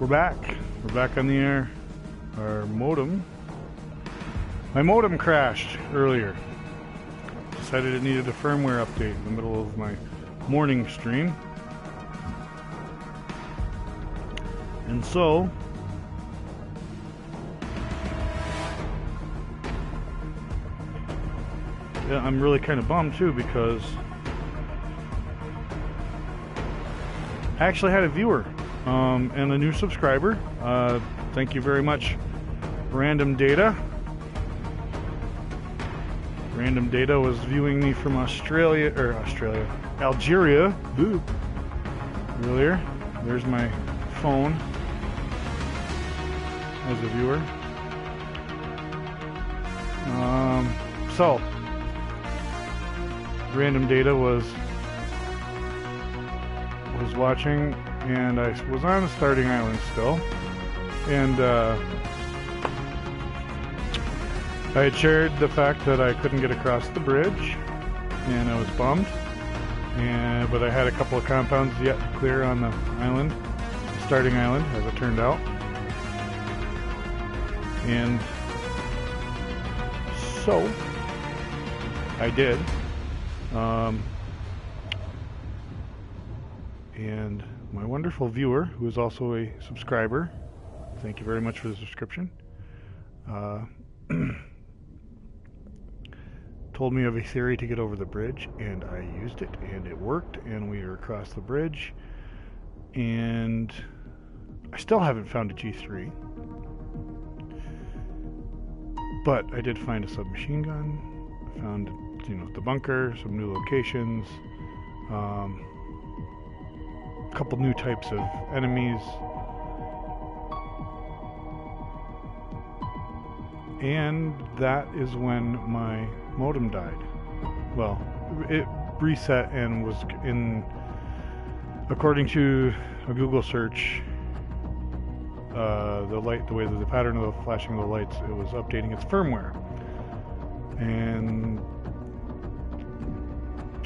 We're back. We're back on the air. Our modem. My modem crashed earlier. Decided it needed a firmware update in the middle of my morning stream. And so, yeah, I'm really kind of bummed too because I actually had a viewer and a new subscriber. Thank you very much, Random Data. Random Data was viewing me from Algeria earlier. There's my phone as a viewer. So Random Data was watching, and I was on the starting island still, and I had shared the fact that I couldn't get across the bridge, and I was bummed. But I had a couple of compounds yet to clear on the island, starting island, as it turned out. And so I did. And my wonderful viewer, who is also a subscriber, thank you very much for the subscription, told me of a theory to get over the bridge, and I used it, and it worked, and we are across the bridge, and I still haven't found a G3, but I did find a submachine gun. I found, the bunker, some new locations, a couple new types of enemies, and that is when my modem died. Well, it reset and was according to a Google search, the pattern of the flashing of the lights, it was updating its firmware, and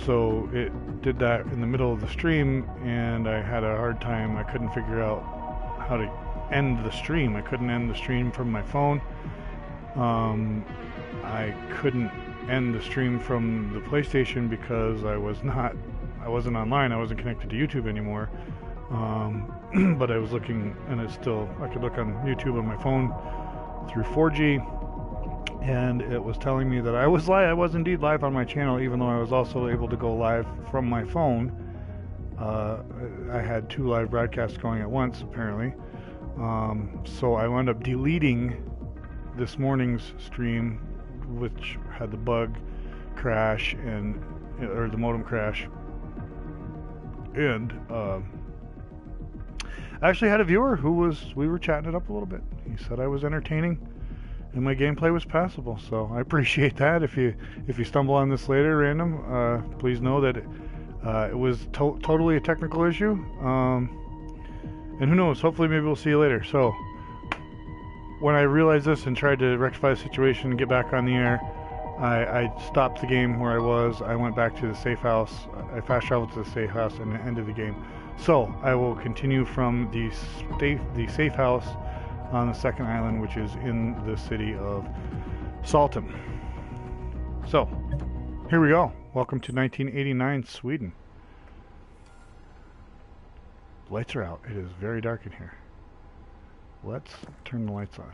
so it did that in the middle of the stream, and I had a hard time. I couldn't figure out how to end the stream. I couldn't end the stream from my phone. I couldn't end the stream from the PlayStation because I wasn't online. I wasn't connected to YouTube anymore. But I was looking, and I could look on YouTube on my phone through 4G, and it was telling me that I was live. I was indeed live on my channel, even though I was also able to go live from my phone. I had 2 live broadcasts going at once, apparently. So I wound up deleting this morning's stream, which had the bug crash or the modem crash, and I actually had a viewer we were chatting it up a little bit. He said I was entertaining and my gameplay was passable, so I appreciate that. If you stumble on this later, Random, please know that it was totally a technical issue, and who knows, hopefully maybe we'll see you later. So when I realized this and tried to rectify the situation and get back on the air, I stopped the game where I was. I went back to the safe house. I fast traveled to the safe house and ended the game. So I will continue from the safe house on the second island, which is in the city of Saltum. So here we go. Welcome to 1989 Sweden. Lights are out. It is very dark in here. Let's turn the lights on.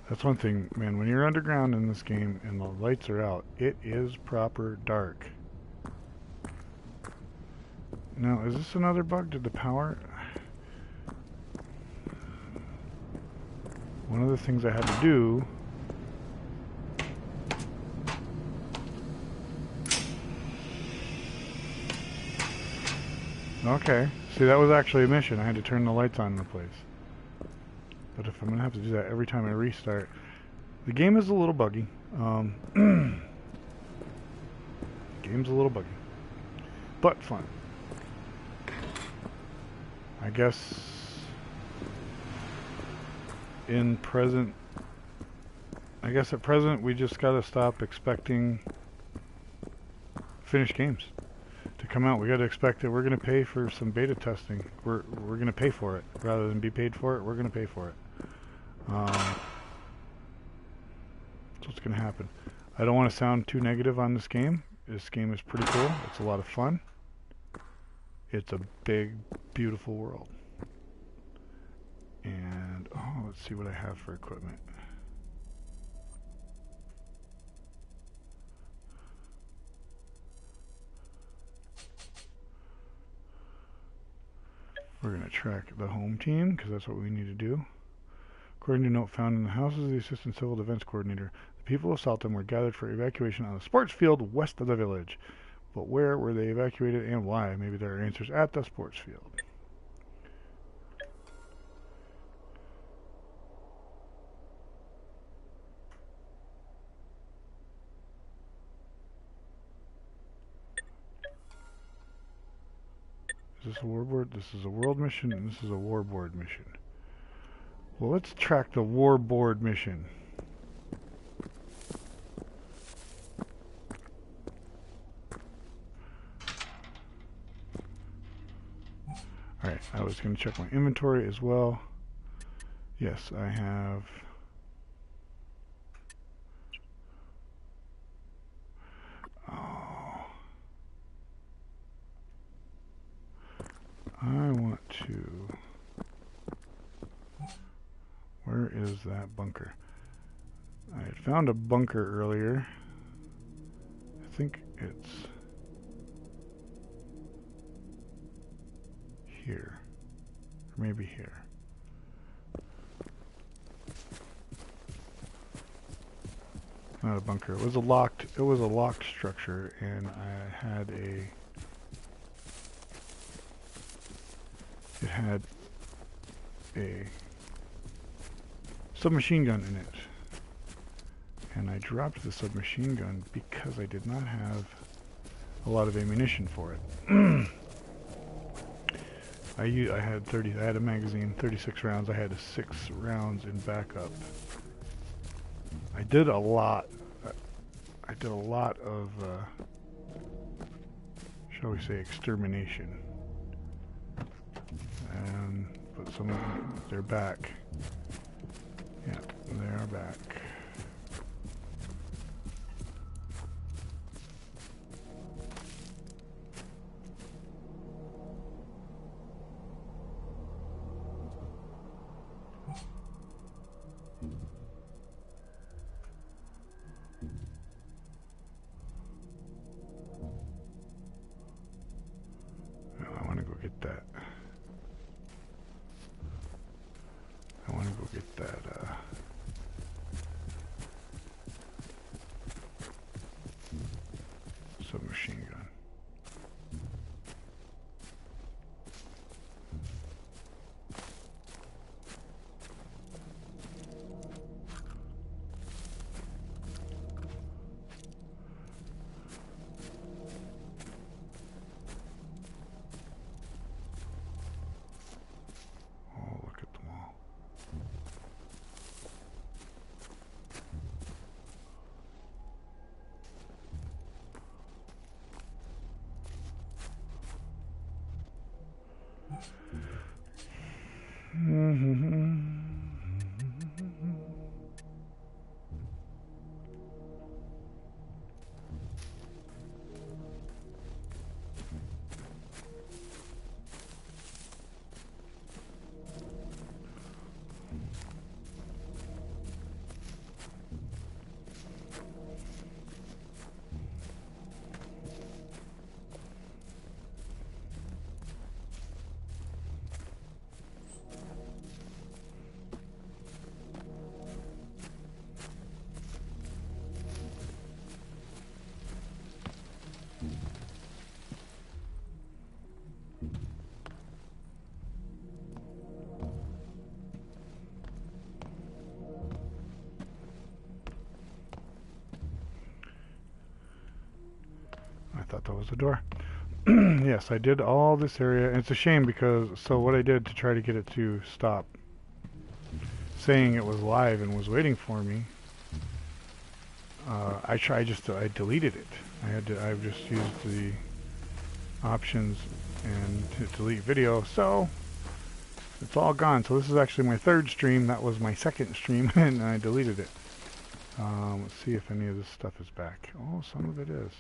That's one thing, man, when you're underground in this game and the lights are out, it is proper dark. Now, is this another bug? Did the power... One of the things I had to do... Okay, see, that was actually a mission. I had to turn the lights on in the place. But if I'm going to have to do that every time I restart... The game is a little buggy. Game's a little buggy. But fun. I guess... in present I guess at present we just gotta stop expecting finished games to come out. We gotta expect that we're gonna pay for some beta testing. We're gonna pay for it rather than be paid for it. We're gonna pay for it. That's what's gonna happen. I don't want to sound too negative on this game. This game is pretty cool. It's a lot of fun. It's a big, beautiful world. And oh, let's see what I have for equipment. We're going to track the home team because that's what we need to do. According to a note found in the house of the Assistant Civil Defense Coordinator, the people of Saltham were gathered for evacuation on the sports field west of the village. But where were they evacuated and why? Maybe there are answers at the sports field. Is this a warboard? This is a world mission, and this is a warboard mission. Well, let's track the warboard mission. Alright, I was going to check my inventory as well. Yes, I have... I want to... Where is that bunker? I had found a bunker earlier. I think it's here. Or maybe here. Not a bunker. It was a locked structure, and I had a... It had a submachine gun in it, and I dropped the submachine gun because I did not have a lot of ammunition for it. I had a magazine, 36 rounds. I had 6 rounds in backup. I did a lot of shall we say extermination. And but some of them, they're back. Yeah, they are back. Well, I want to go get that. I want to go get that, submachine gun. Oh, look at them all. I thought that was the door. Yes, I did all this area, and it's a shame because, so what I did to try to get it to stop saying it was live and was waiting for me, I deleted it. I've just used the options and hit delete video, so it's all gone. So this is actually my third stream. That was my second stream, and I deleted it. Let's see if any of this stuff is back. Oh, some of it is.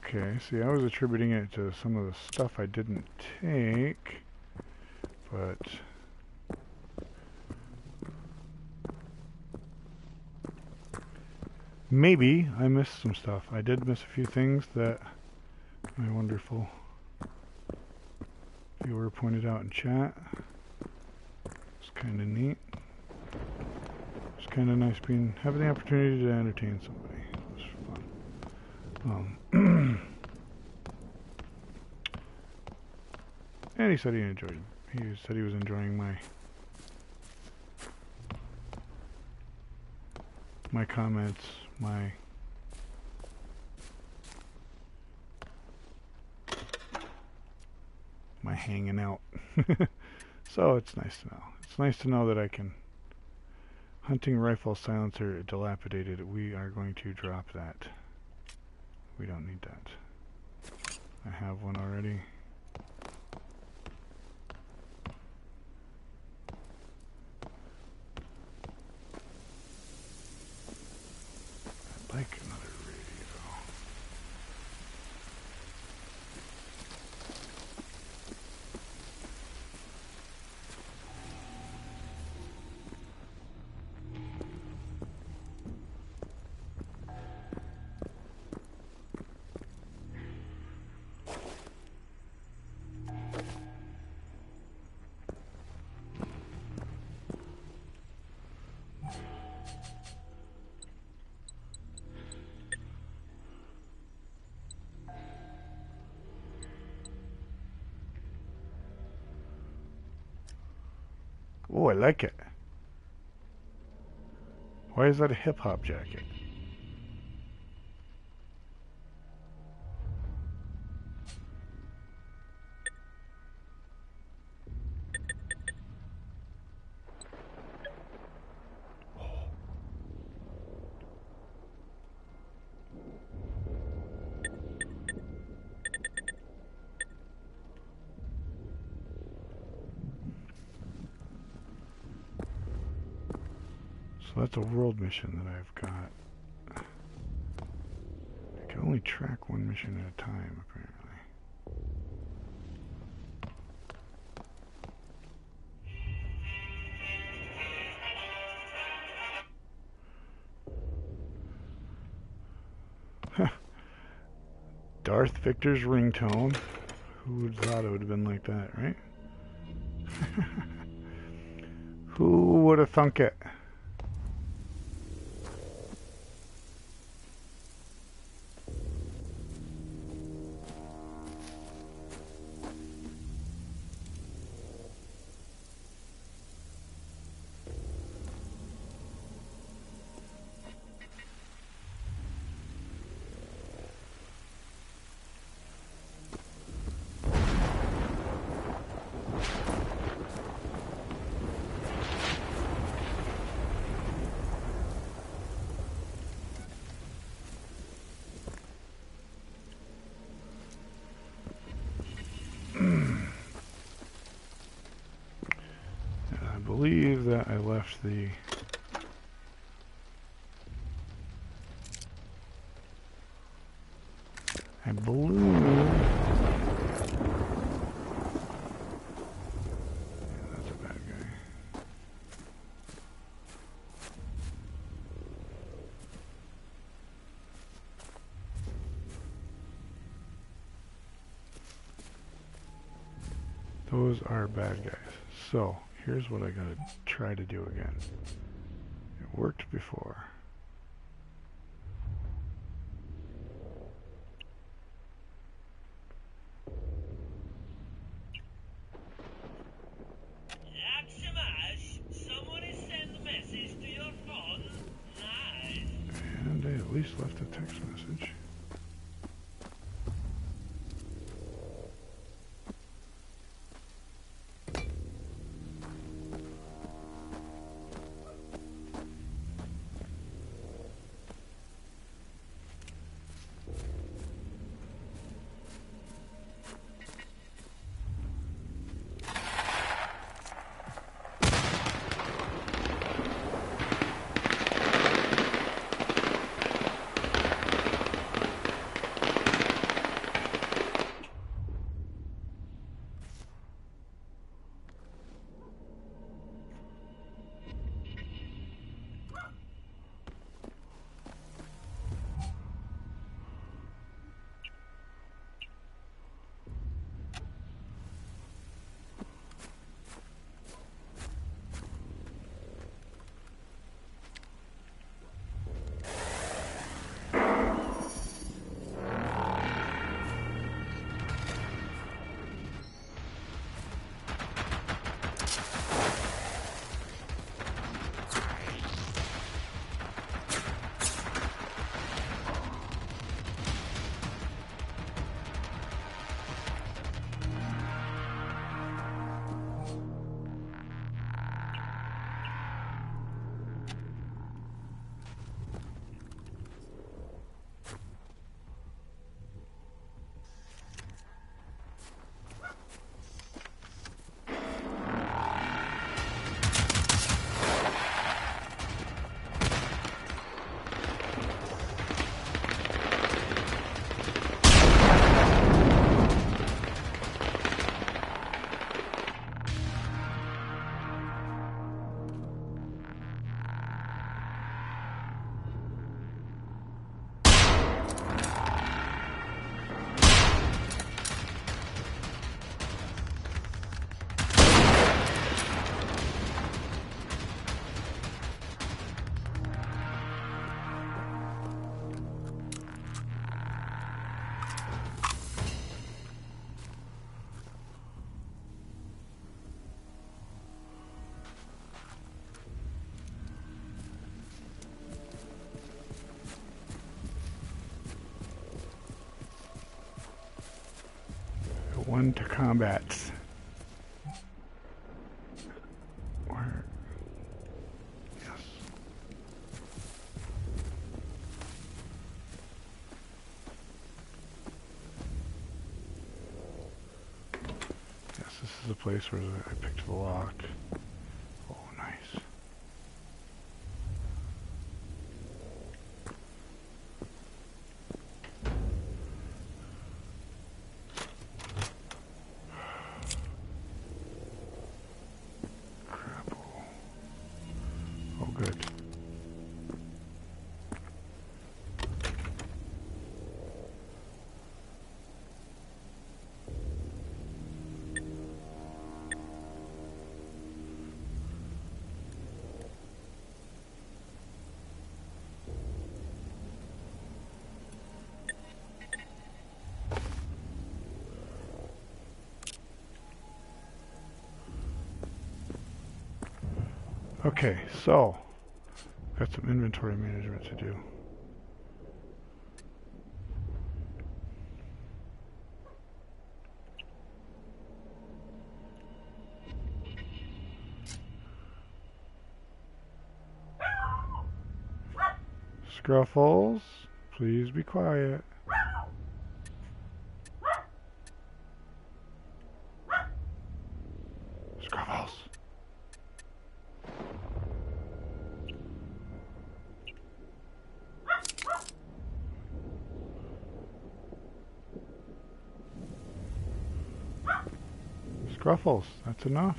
Okay, see, I was attributing it to some of the stuff I didn't take, but maybe I missed some stuff. I did miss a few things that my wonderful viewer pointed out in chat. It's kind of neat. It's kind of nice having the opportunity to entertain somebody. It was fun. And he said he enjoyed. He said he was enjoying my comments, my hanging out. So it's nice to know. It's nice to know that I can. Hunting rifle silencer dilapidated. We are going to drop that. We don't need that. I have one already. I'd like another radio. Oh, I like it. Why is that a hip-hop jacket? So that's a world mission that I've got. I can only track one mission at a time, apparently. Darth Victor's ringtone. Who would have thought it would have been like that, right? Who would have thunk it? I believe that I left the yeah, that's a bad guy. Those are bad guys. So here's what I gotta try to do again. It worked before. Someone has sent a message to your phone. Nice. And I at least left a text message. One to combat. Where? Yes. Yes, this is the place where I picked the lock. Oh, nice. Crap. Oh, good. Okay, so got some inventory management to do. Scruffles, please be quiet. Scruffles. Scruffles, that's enough.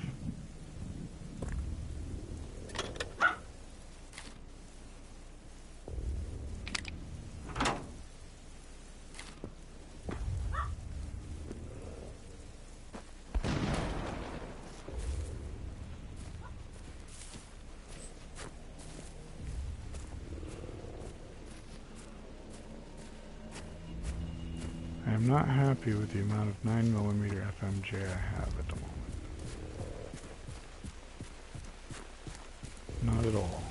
I am not happy with the amount of 9mm FMJ I have at the moment. Not at all.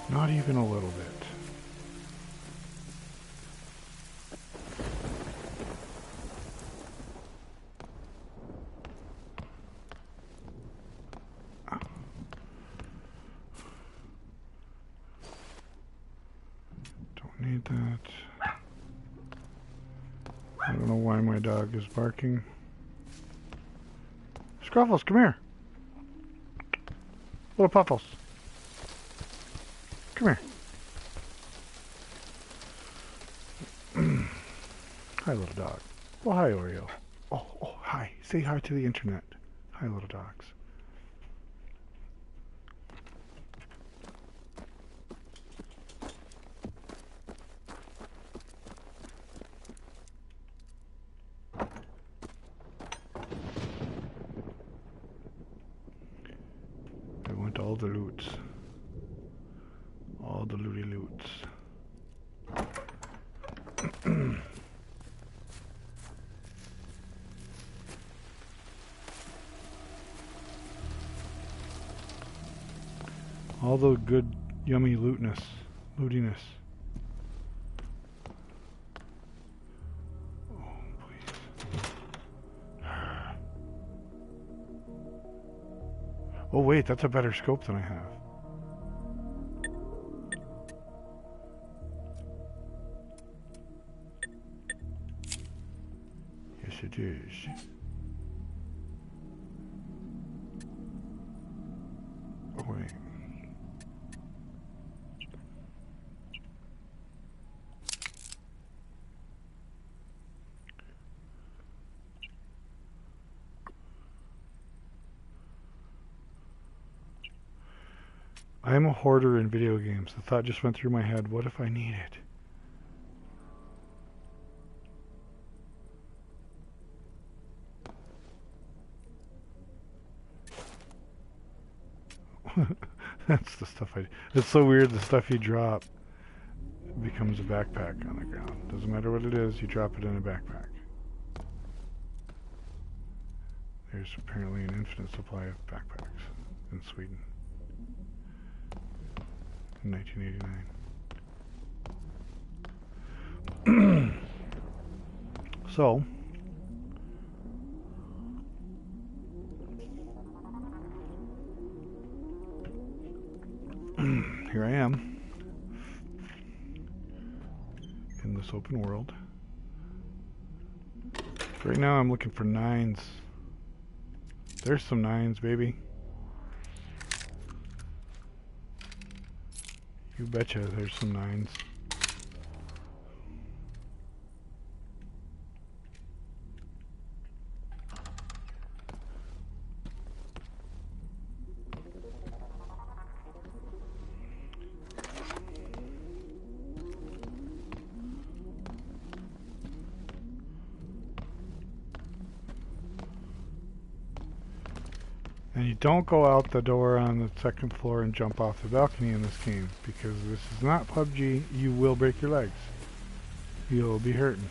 Not even a little bit. Don't need that. I don't know why my dog is barking. Scruffles, come here. Little Puffles. Come here. Hi, little dog. Well, hi, Oreo. Oh, hi. Say hi to the internet. Hi, little dogs. I want all the loots. All the looty loots. All the good, yummy lootiness. Oh, please. Oh, wait, that's a better scope than I have. Yes, it is. Oh, wait. I am a hoarder in video games. The thought just went through my head, what if I need it? That's the stuff it's so weird, the stuff you drop becomes a backpack on the ground. Doesn't matter what it is, you drop it in a backpack. There's apparently an infinite supply of backpacks in Sweden. In 1989. So, here I am in this open world. Right now I'm looking for 9s. There's some 9s, baby. You betcha there's some 9s. And you don't go out the door on the second floor and jump off the balcony in this game, because this is not PUBG. You will break your legs. You'll be hurting.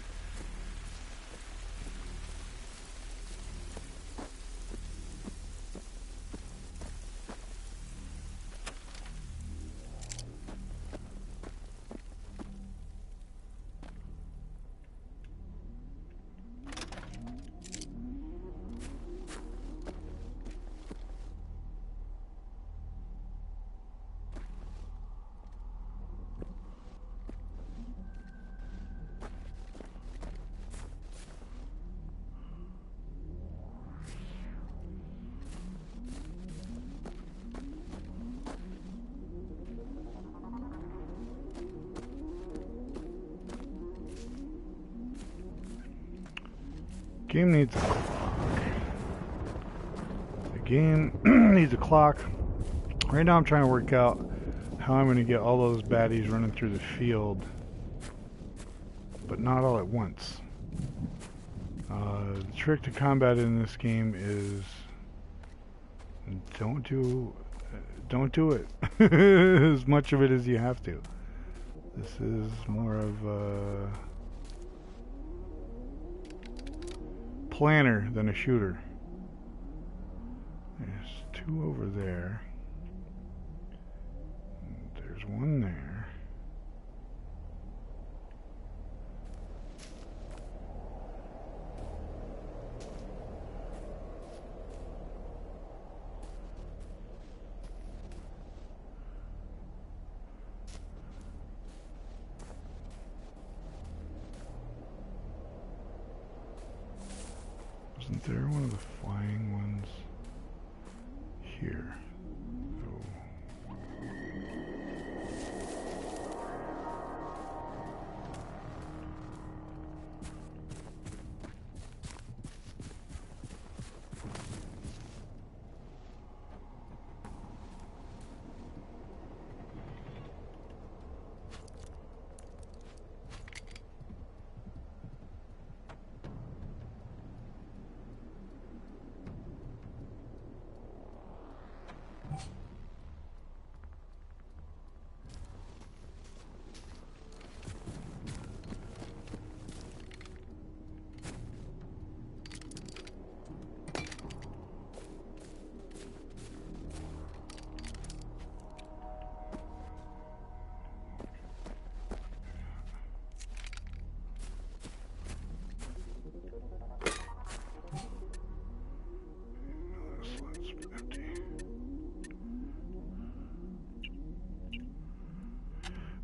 Game needs a clock. The game needs a clock. Right now I'm trying to work out how I'm going to get all those baddies running through the field, but not all at once. The trick to combat in this game is don't do it as much of it as you have to. This is more of a planner than a shooter. There's 2 over there. There's 1 there. Isn't there one of the flying ones here?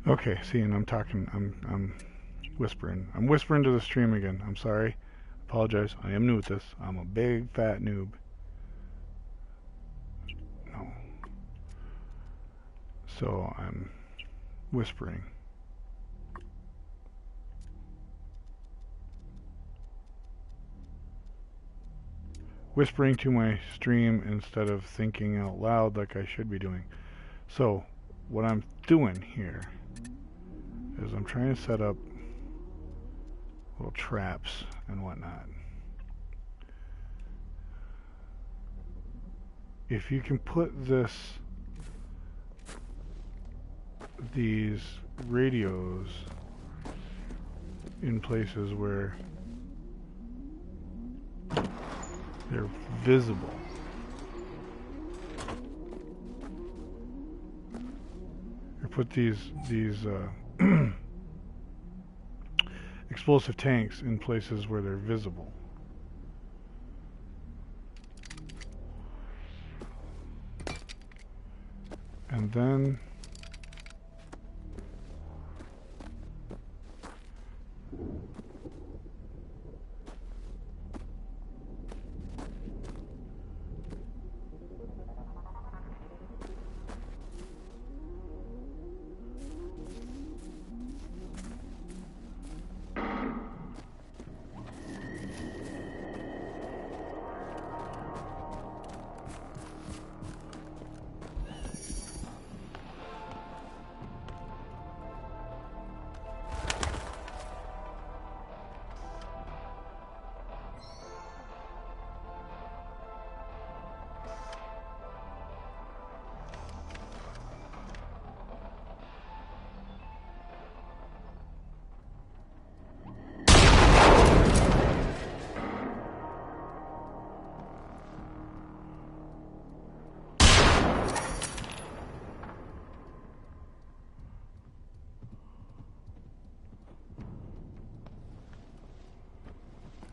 Okay, see, and I'm talking, I'm whispering. I'm whispering to the stream again. I'm sorry. Apologize. I am new at this. I'm a big fat noob. No. So I'm whispering. Whispering to my stream instead of thinking out loud like I should be doing. So what I'm doing here is I'm trying to set up little traps and whatnot. If you can put these radios in places where they're visible, or put these explosive tanks in places where they're visible. And then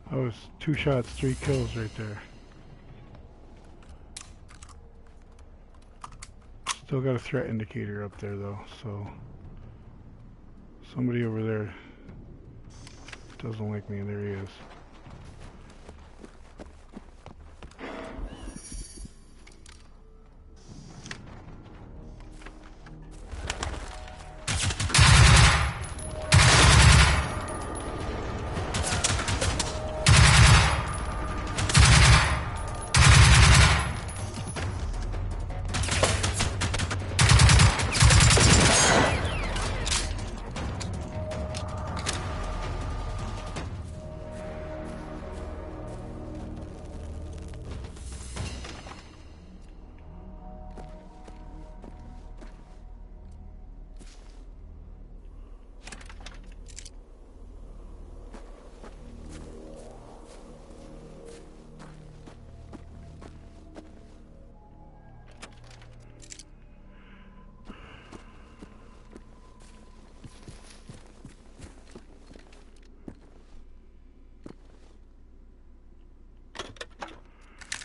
that was 2 shots, 3 kills right there. Still got a threat indicator up there though, so somebody over there doesn't like me, and there he is.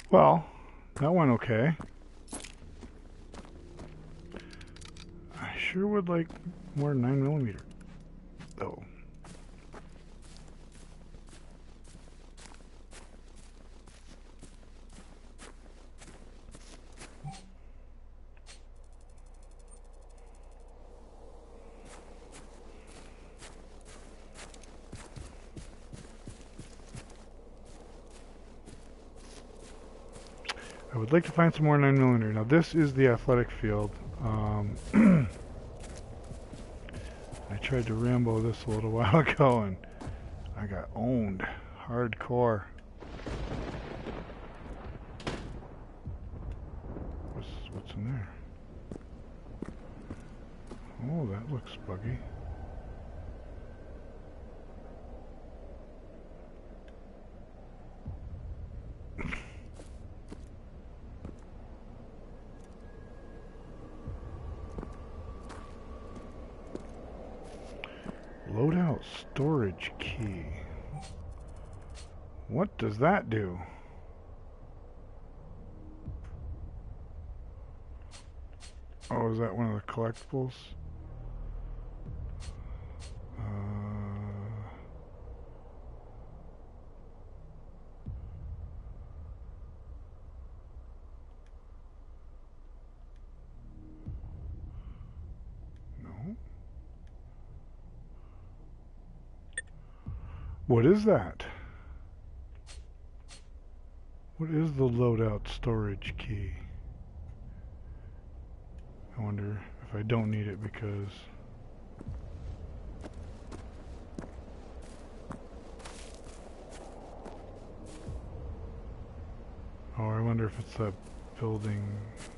Well, that went okay. I sure would like more 9mm, though. I would like to find some more 9mm. Now this is the athletic field. I tried to Rambo this a little while ago and I got owned hardcore. What's in there? Oh, that looks buggy. Loadout storage key. What does that do? Oh, is that one of the collectibles? No. What is that? What is the loadout storage key? I wonder if I don't need it because... Oh, I wonder if it's the buildings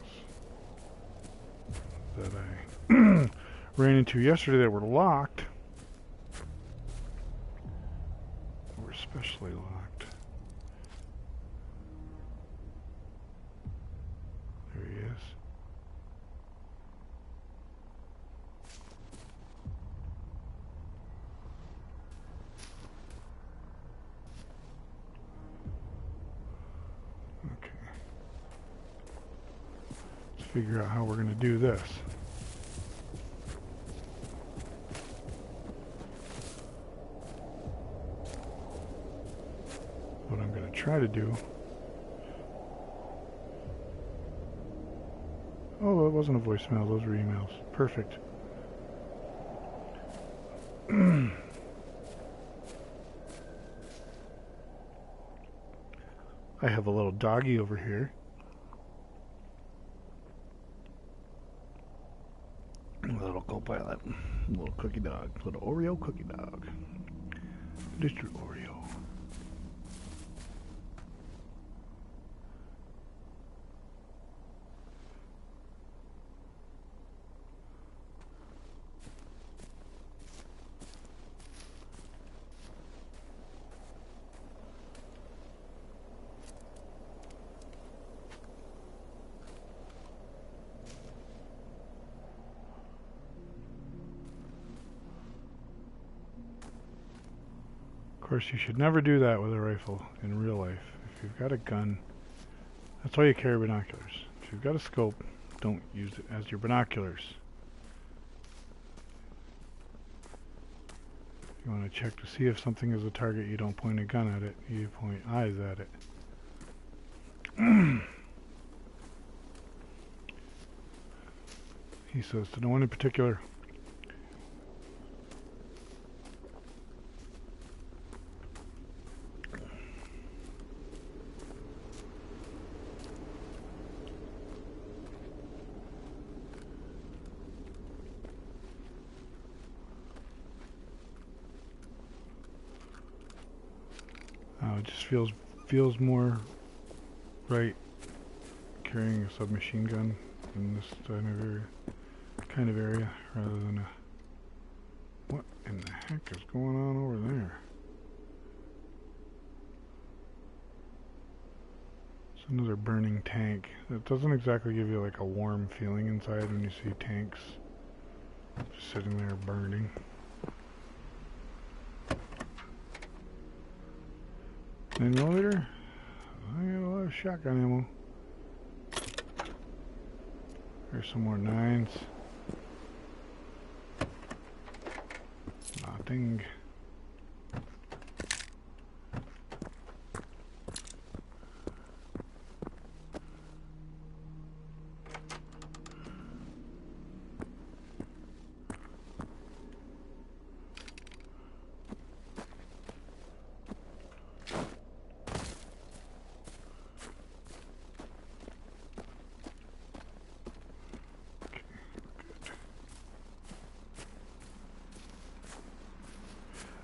that I ran into yesterday that were locked. Were especially locked. There he is. figure out how we're going to do this. What I'm going to try to do... Oh, that wasn't a voicemail, those were emails. Perfect. I have a little doggy over here. A little co-pilot. A little cookie dog. A little Oreo cookie dog. Mr. Oreo. Of course, you should never do that with a rifle in real life. If you've got a gun, that's why you carry binoculars. If you've got a scope, don't use it as your binoculars. If you want to check to see if something is a target, you don't point a gun at it, you point eyes at it. He says to no one in particular. It just feels more right carrying a submachine gun in this kind of area rather than a... What in the heck is going on over there? It's another burning tank. It doesn't exactly give you like a warm feeling inside when you see tanks just sitting there burning. 9mm? I got a lot of shotgun ammo. There's some more 9s. Nothing.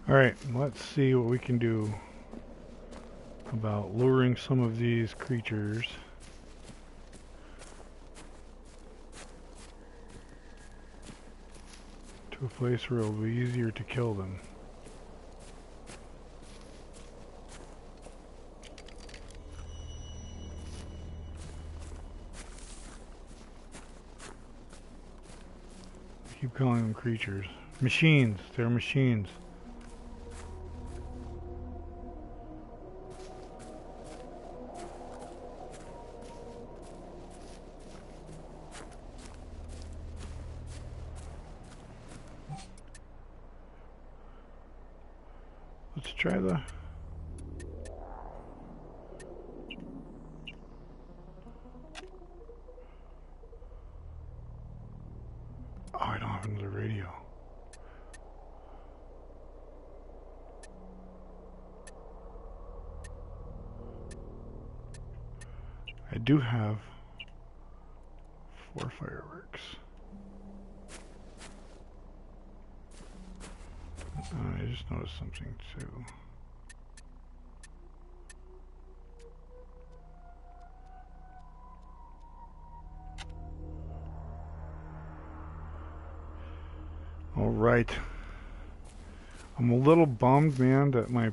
Alright, let's see what we can do about luring some of these creatures to a place where it'll be easier to kill them. I keep calling them creatures. Machines, they're machines. Let's try the... Oh, I don't have another radio. I do have 4 fireworks. I just noticed something too. All right. I'm a little bummed, man, that my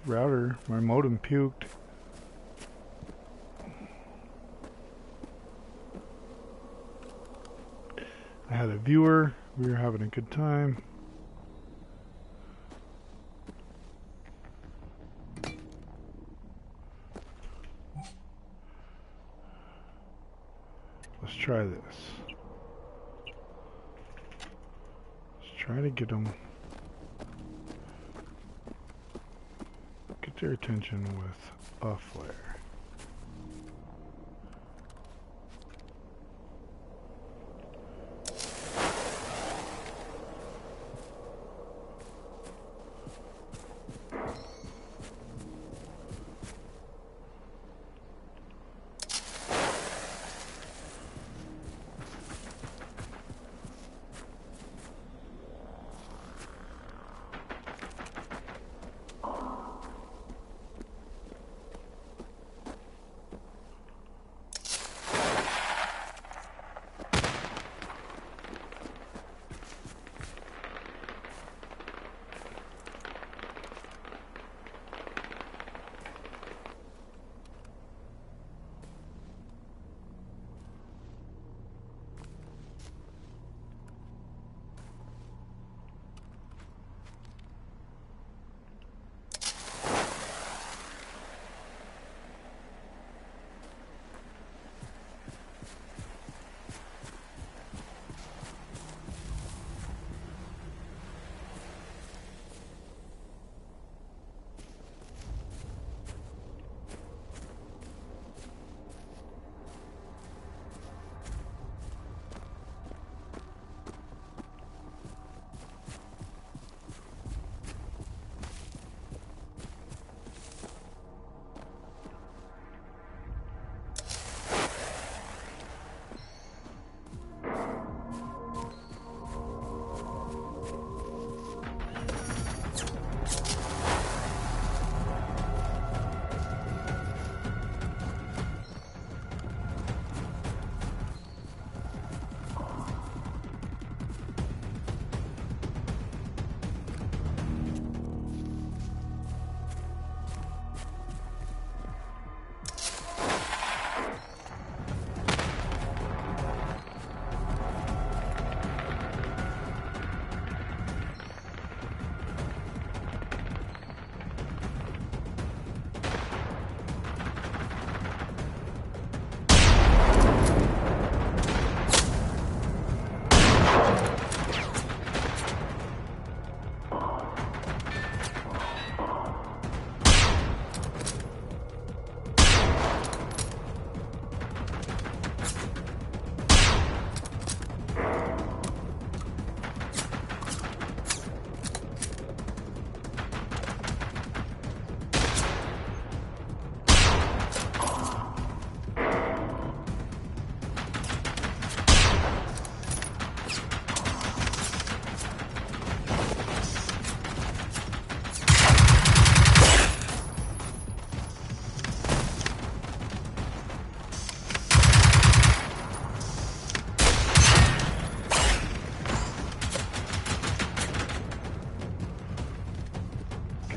router, my modem puked. I had a viewer. We were having a good time. Let's try this. Let's try to get them. Get their attention with a flare.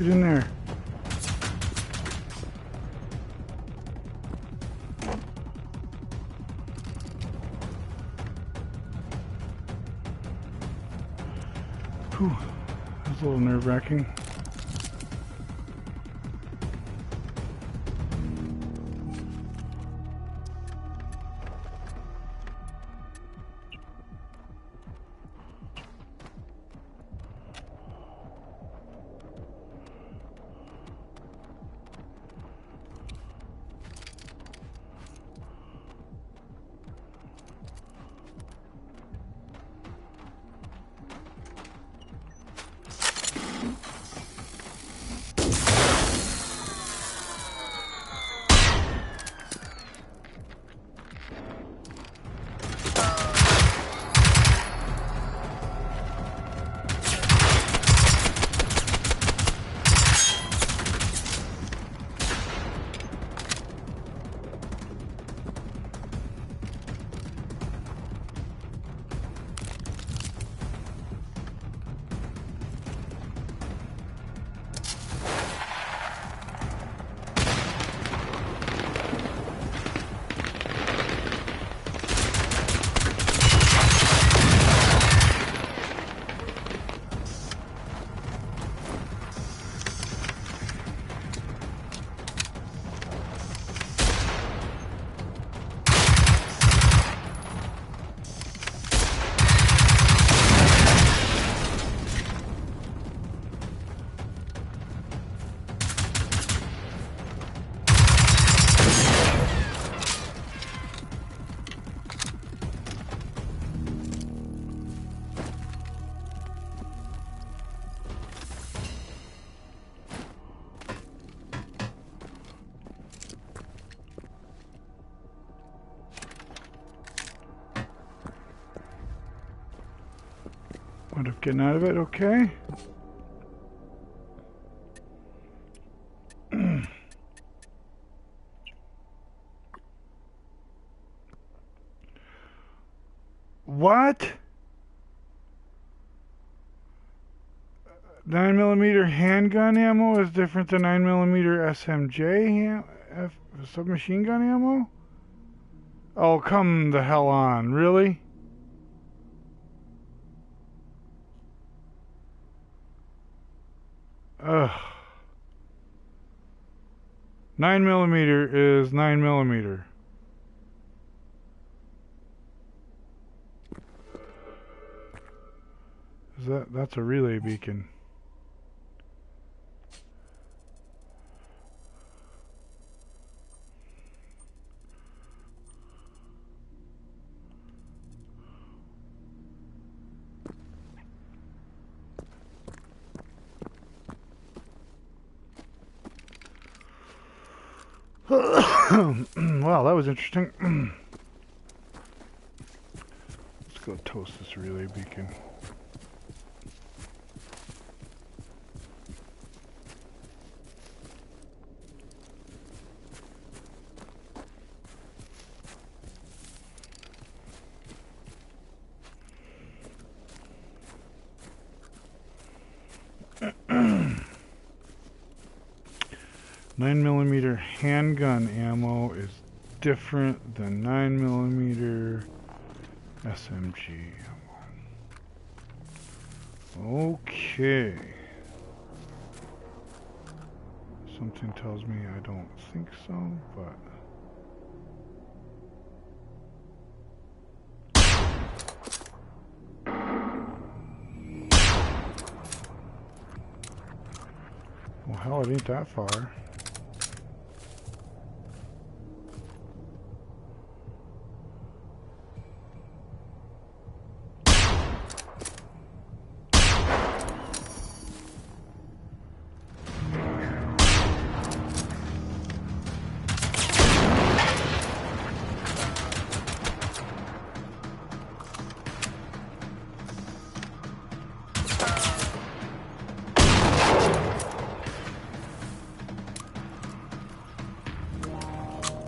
Get in there. Whew, that was a little nerve-wracking. Wound up getting out of it, okay. What? 9mm handgun ammo is different than 9mm SMJ submachine gun ammo? Oh, come the hell on. Really? Ugh. 9mm is 9mm. That's a relay beacon. Wow, that was interesting. Let's go toast this relay beacon. Nine millimeter handgun ammo is different than 9mm SMG ammo. Okay. Something tells me I don't think so, but... Well, hell, it ain't that far.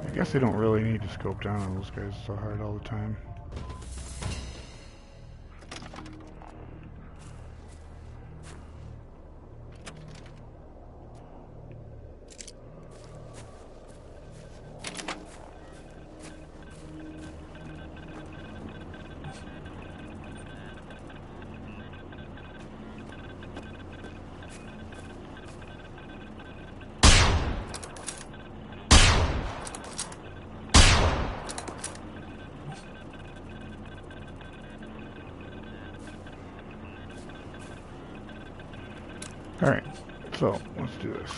I guess they don't really need to scope down on those guys so hard all the time. Alright, so let's do this.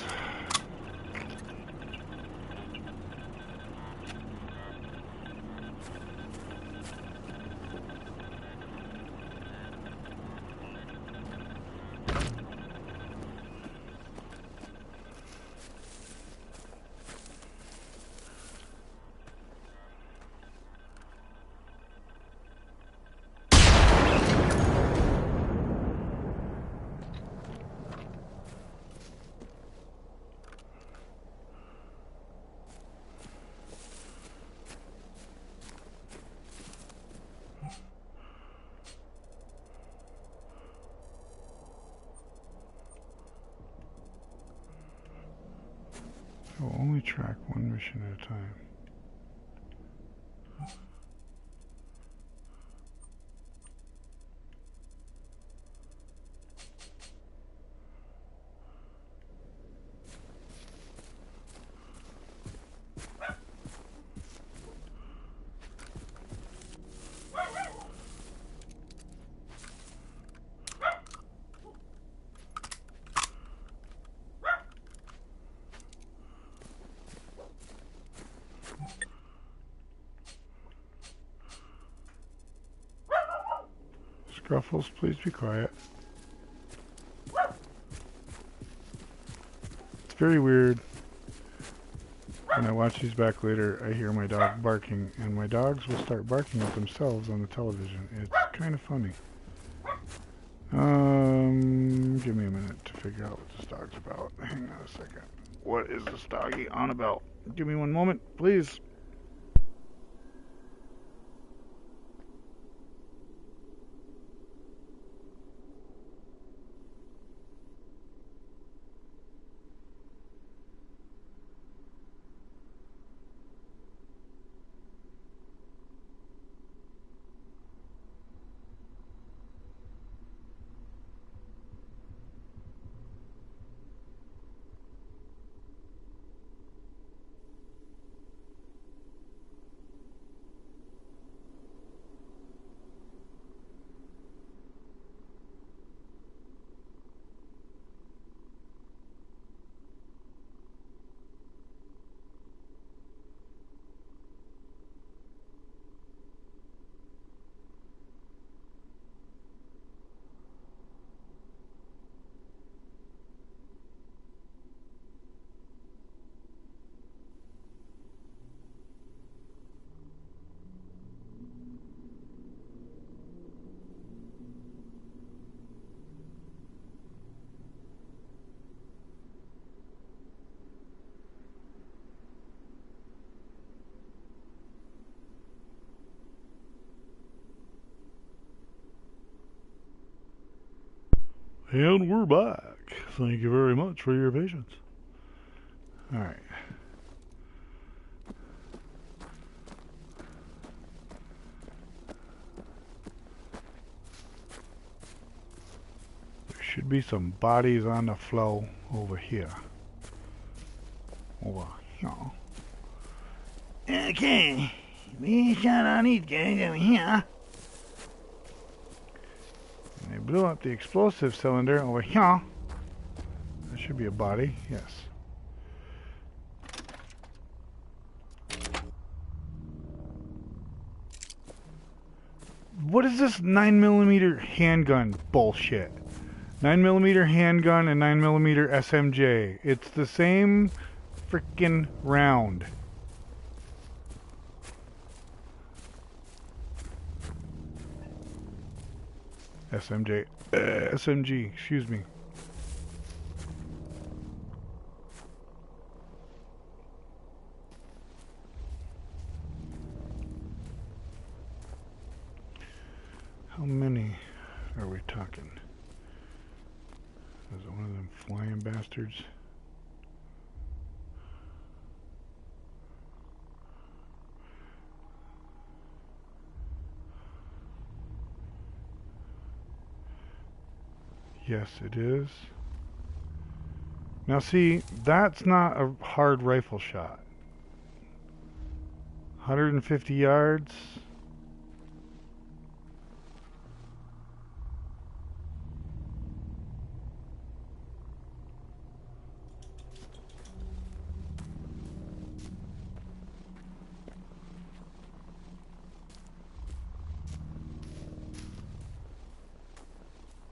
I will only track one mission at a time. Scruffles, please be quiet. It's very weird. When I watch these back later, I hear my dog barking, and my dogs will start barking at themselves on the television. It's kind of funny. Give me a minute to figure out what this dog's about. Hang on a second. What is this doggy on about? Give me one moment, please. And we're back. Thank you very much for your patience. Alright. There should be some bodies on the flow over here. Over here. Okay. We shot on these guys over here. And they blew up the explosive cylinder over here. There should be a body, yes. What is this 9mm handgun bullshit? 9mm handgun and 9mm SMJ. It's the same freaking round. SMG, excuse me. How many are we talking? Is it one of them flying bastards? Yes, it is. Now see, that's not a hard rifle shot. 150 yards.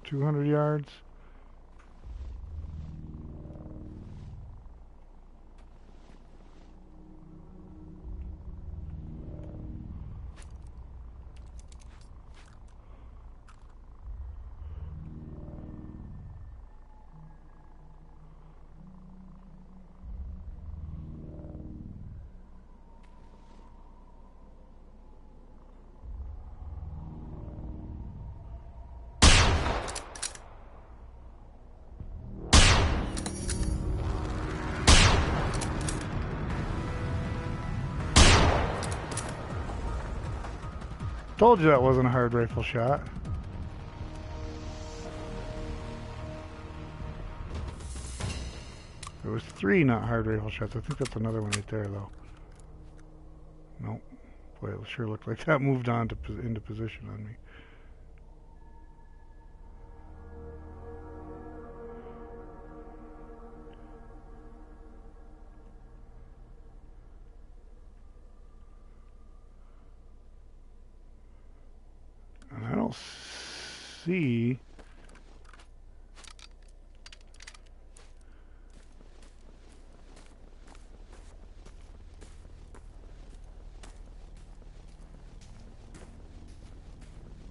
$200 yards. Told you that wasn't a hard rifle shot. There was 3 not hard rifle shots. I think that's another one right there, though. Nope. Boy, it sure looked like that moved on to into position on me. And I don't see...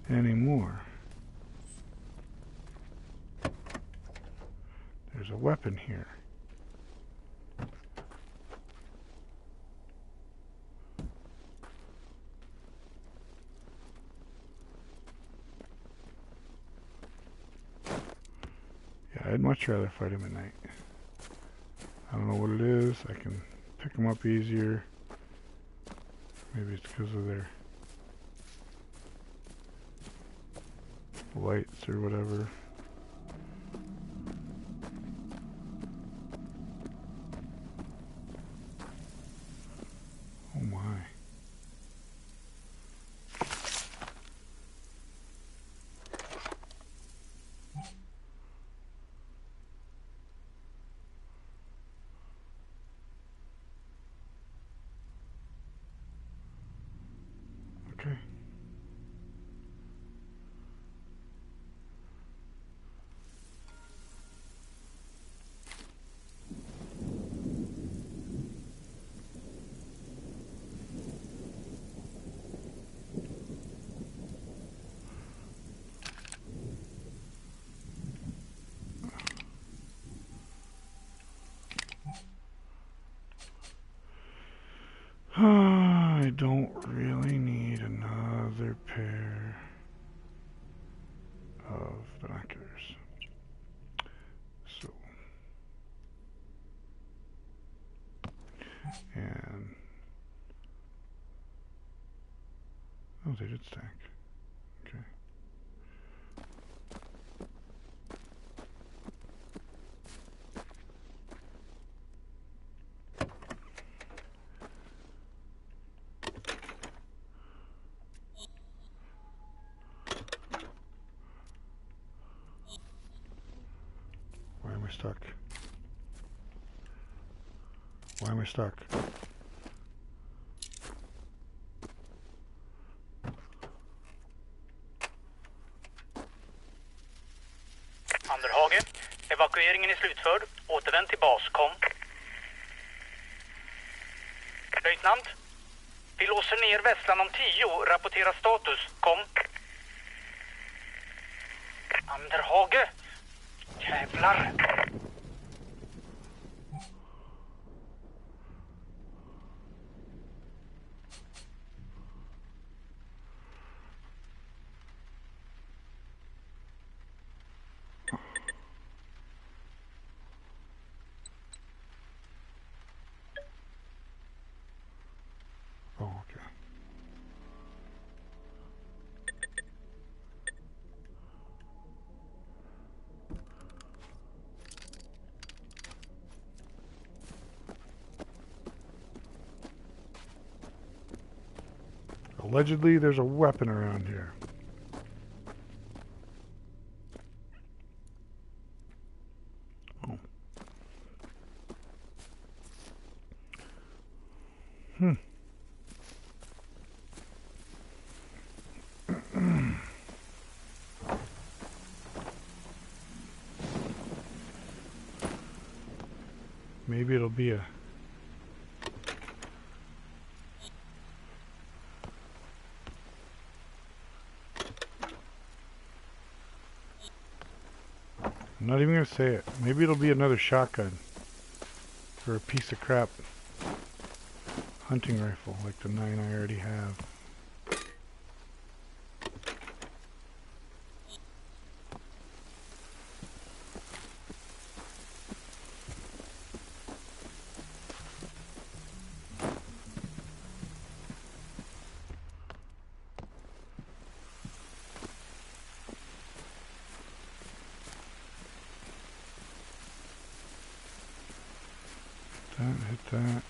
anymore. There's a weapon here. Yeah, I'd much rather fight him at night. I don't know what it is. I can pick them up easier. Maybe it's because of their lights or whatever. Oh my. Okay. I don't really need another pair of binoculars. So, and oh, they did stack. Okay. Why am I stuck? Why am I stuck? Anderhage, evakueringen är slutförd. Återvänd till bas, kom. Löjtnant, vi låser ner Västland om 10, rapportera status, kom. Anderhage, jävlar. Oh, okay. Allegedly, there's a weapon around here. Oh. Maybe it'll be a... I'm not even going to say it. Maybe it'll be another shotgun. Or a piece of crap hunting rifle like the 9 I already have. Hit that.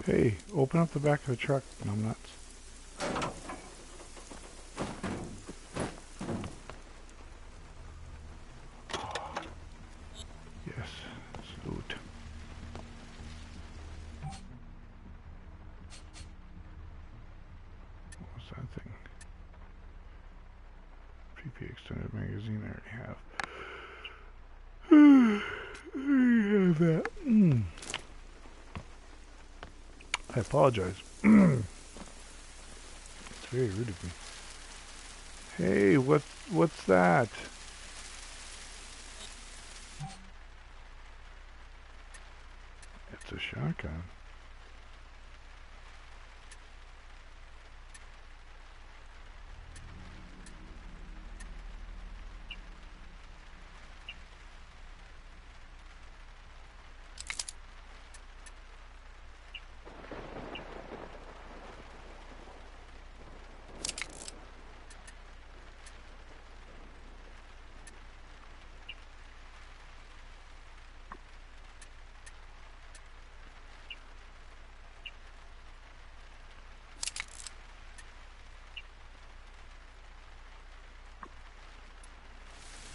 Hey, open up the back of the truck, numbnuts. What's that thing? PP extended magazine. I already have. I already have that. I apologize. It's very rude of me. Hey, what's that? It's a shotgun.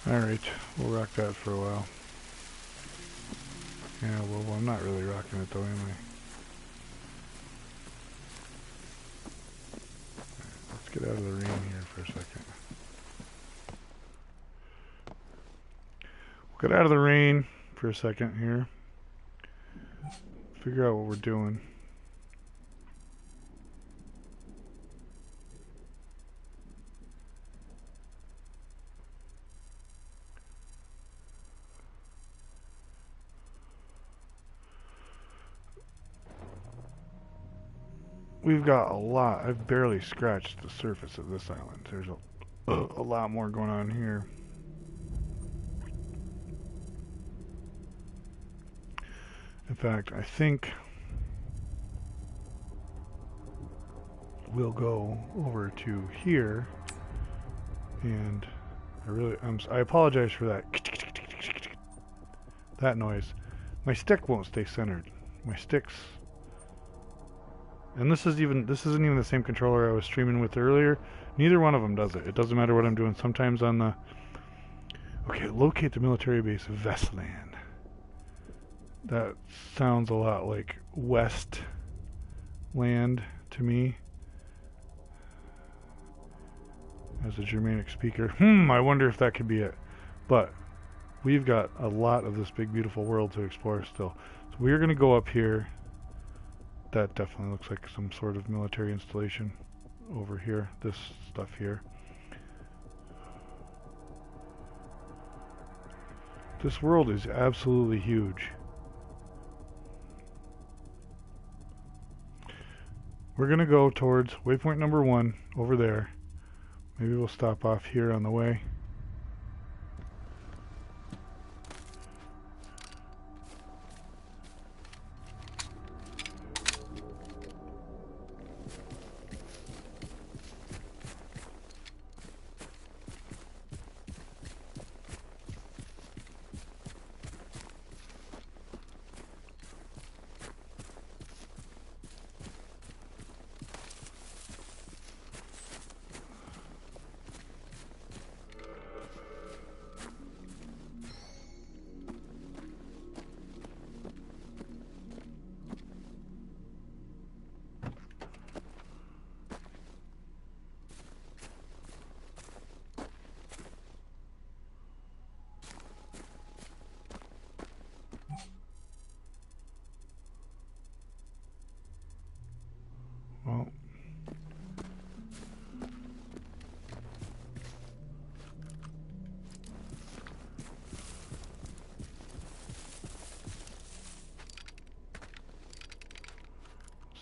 Alright, we'll rock that for a while. Yeah, well, I'm not really rocking it though, am I? Let's get out of the rain here for a second. We'll get out of the rain for a second here. Figure out what we're doing. We've got a lot. I've barely scratched the surface of this island. There's a lot more going on here. In fact, I think we'll go over to here, and I apologize for that noise. My stick won't stay centered. My sticks. And this isn't even the same controller I was streaming with earlier. Neither one of them does it. It doesn't matter what I'm doing. Sometimes on the... Okay, locate the military base of Vestland. That sounds a lot like West Land to me. As a Germanic speaker. I wonder if that could be it. But we've got a lot of this big beautiful world to explore still. So we're going to go up here. That definitely looks like some sort of military installation over here. This stuff here. This world is absolutely huge. We're going to go towards waypoint number 1 over there. Maybe we'll stop off here on the way. Well,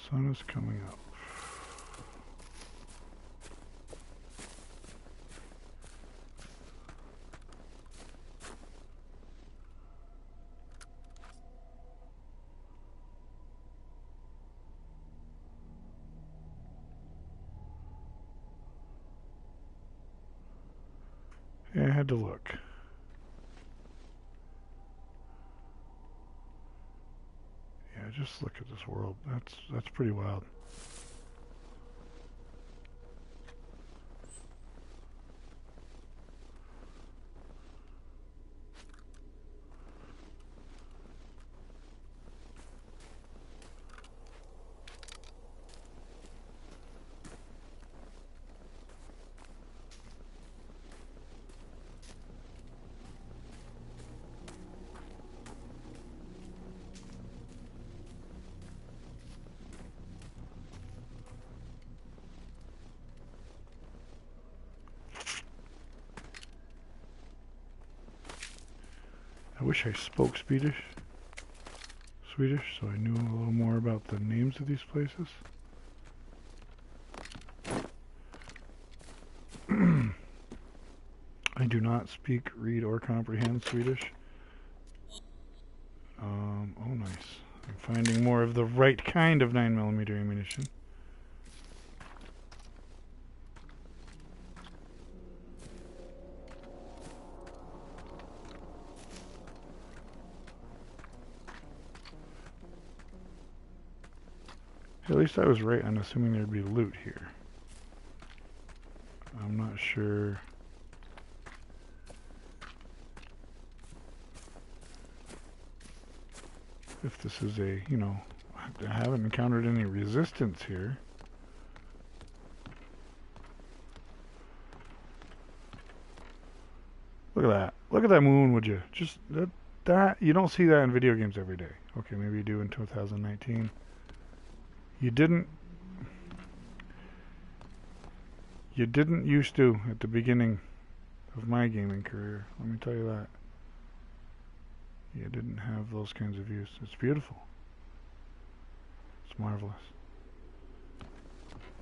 sun is coming up. Yeah, I had to look. Yeah, just look at this world. That's pretty wild. wish I spoke Swedish, so I knew a little more about the names of these places. I do not speak, read, or comprehend Swedish. Oh nice. I'm finding more of the right kind of 9mm ammunition. At least I was right on assuming there'd be loot here. I'm not sure. If this is a, you know, I haven't encountered any resistance here. Look at that. Look at that moon, would you? Just that you don't see that in video games every day. Okay, maybe you do in 2019. You didn't used to at the beginning of my gaming career. Let me tell you that. You didn't have those kinds of views. It's beautiful. It's marvelous.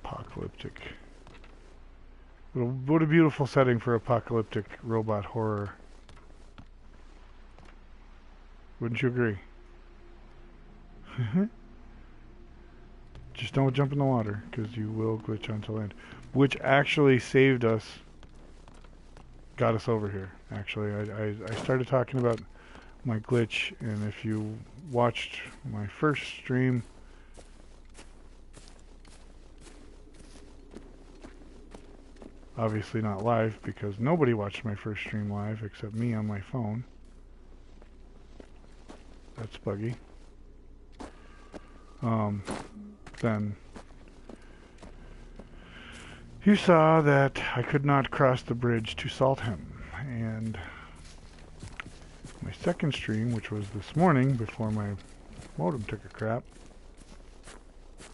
Apocalyptic. What a beautiful setting for apocalyptic robot horror. Wouldn't you agree? Just don't jump in the water, because you will glitch onto land. Which actually saved us. Got us over here, actually. I started talking about my glitch, and if you watched my first stream, obviously not live, because nobody watched my first stream live except me on my phone. That's buggy. Then you saw that I could not cross the bridge to Saltham, and my second stream, which was this morning before my modem took a crap,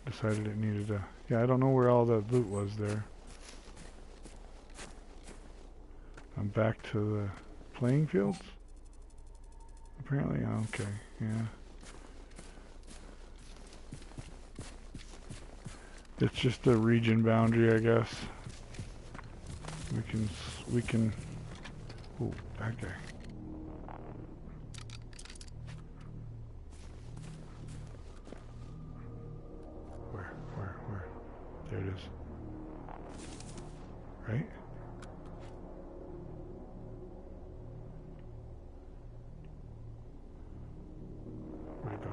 decided it needed a... Yeah, I don't know where all the loot was there. I'm back to the playing fields? Apparently, okay, yeah. It's just a region boundary, I guess. We can... Oh, that guy. Where? There it is. Right? Where'd it go?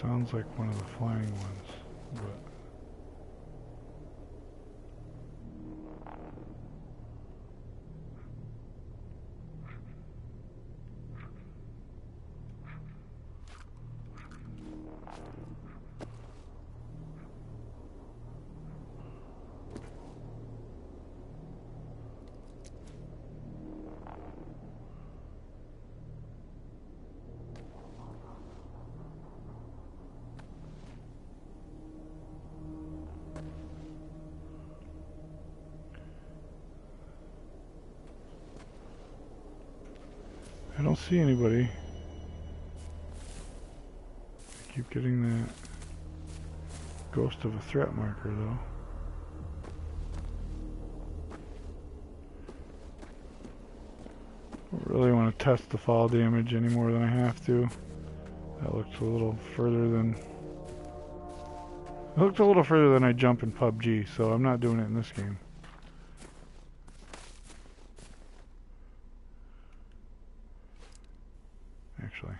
Sounds like one of the flying ones, but... I don't see anybody. I keep getting that ghost of a threat marker though. I don't really want to test the fall damage any more than I have to. That looks a little further than... It looked a little further than I jump in PUBG, so I'm not doing it in this game. Actually,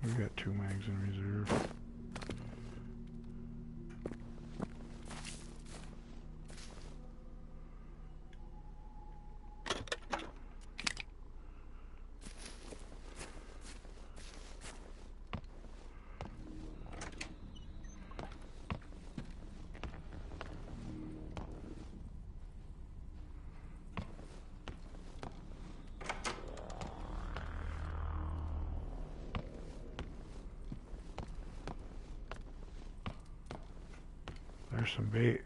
we've got 2 mags in reserve. There's some bait.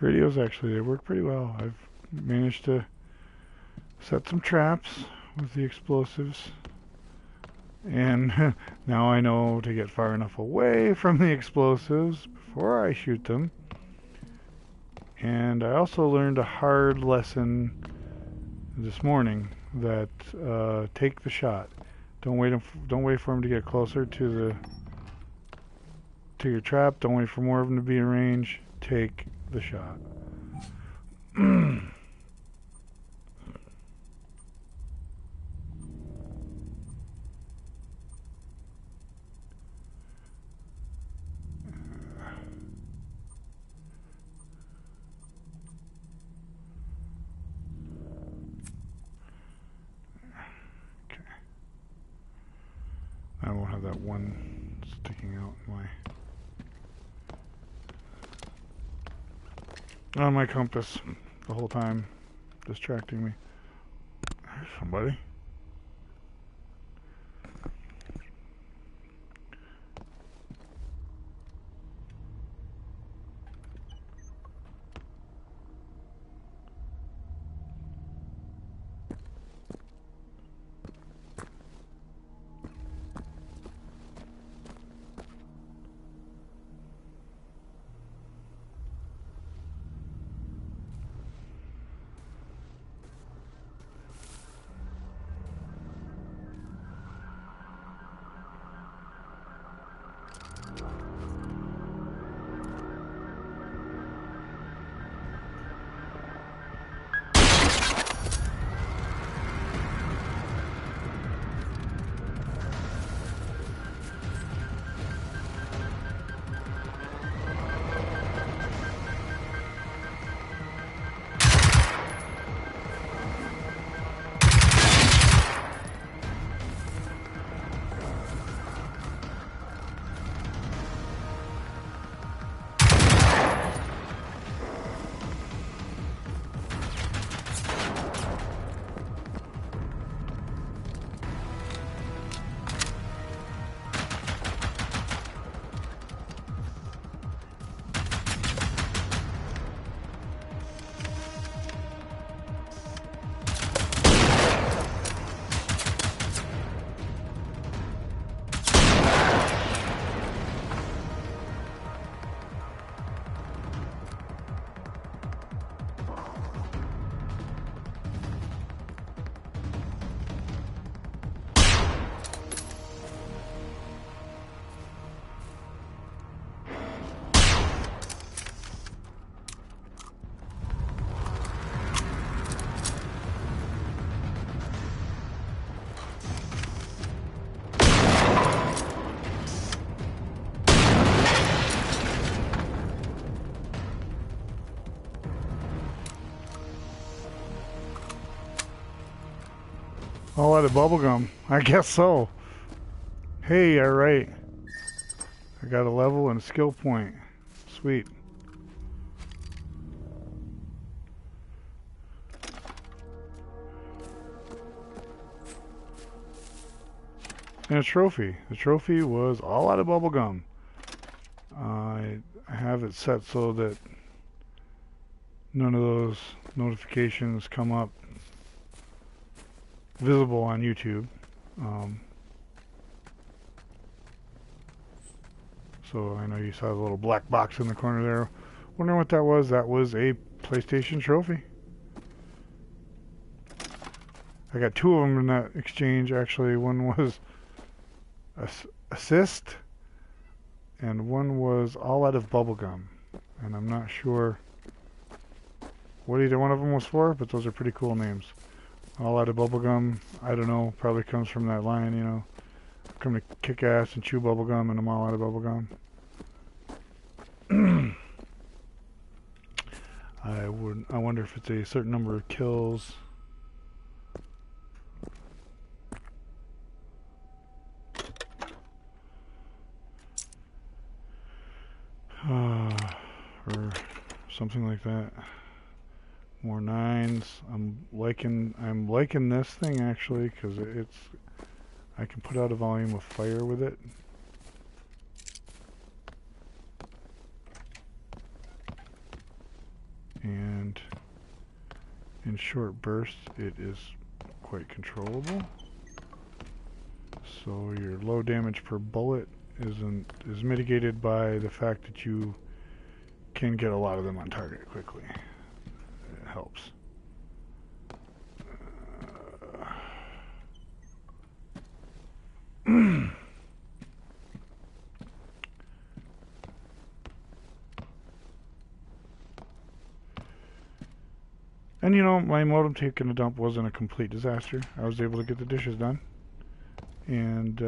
Radios, actually, they work pretty well. I've managed to set some traps with the explosives. And now I know to get far enough away from the explosives before I shoot them. And I also learned a hard lesson this morning that take the shot. Don't wait for them to get closer to your trap. Don't wait for more of them to be in range. Take the shot. I won't have that one sticking out on my compass the whole time, distracting me. There's somebody. All out of bubblegum. I guess so. Hey, alright. I got a level and a skill point. Sweet. And a trophy. The trophy was all out of bubblegum. I have it set so that none of those notifications come up visible on YouTube. So I know you saw the little black box in the corner there. Wondering what that was. That was a PlayStation trophy. I got two of them in that exchange, actually. One was assist, and one was all out of bubblegum. And I'm not sure what either one of them was for, but those are pretty cool names. All out of bubblegum, I don't know, probably comes from that line, you know. Come to kick ass and chew bubblegum, and I'm all out of bubblegum. I wonder if it's a certain number of kills. Or something like that. More 9s. I'm liking this thing actually because I can put out a volume of fire with it. And in short bursts it is quite controllable. So your low damage per bullet is mitigated by the fact that you can get a lot of them on target quickly. It helps. And you know, my modem taking a dump wasn't a complete disaster. I was able to get the dishes done and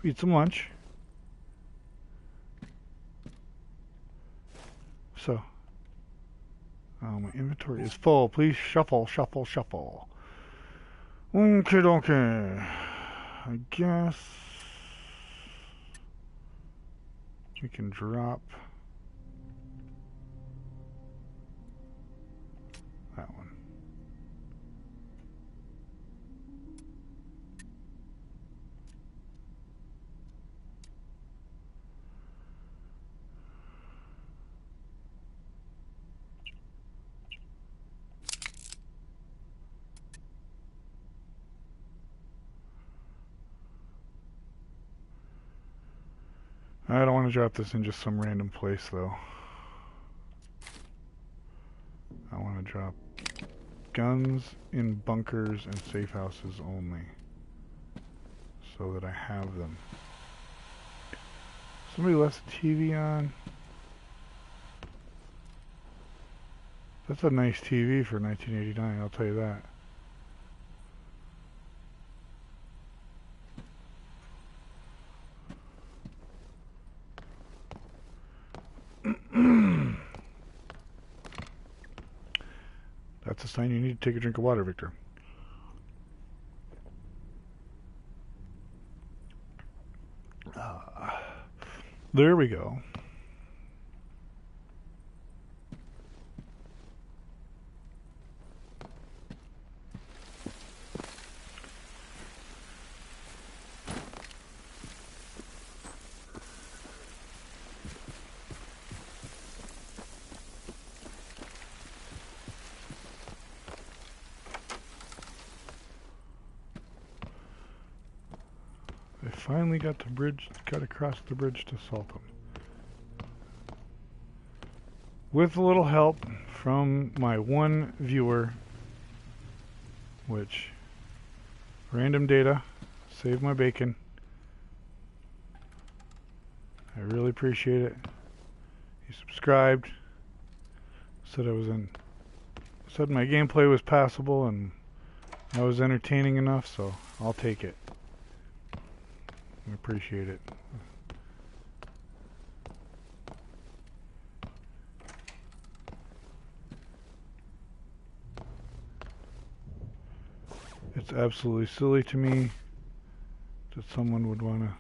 eat some lunch. So, my inventory is full. Please shuffle, shuffle, shuffle. Okay, okay. I guess we can drop that one. I don't want to drop this in just some random place though. I want to drop guns in bunkers and safe houses only, so that I have them. Somebody left the TV on. That's a nice TV for 1989, I'll tell you that. That's a sign you need to take a drink of water, Victor. There we go. I finally got across the bridge to Saltham. With a little help from my one viewer, which random data saved my bacon. I really appreciate it. He subscribed, said my gameplay was passable and I was entertaining enough, so I'll take it. I appreciate it. It's absolutely silly to me that someone would want to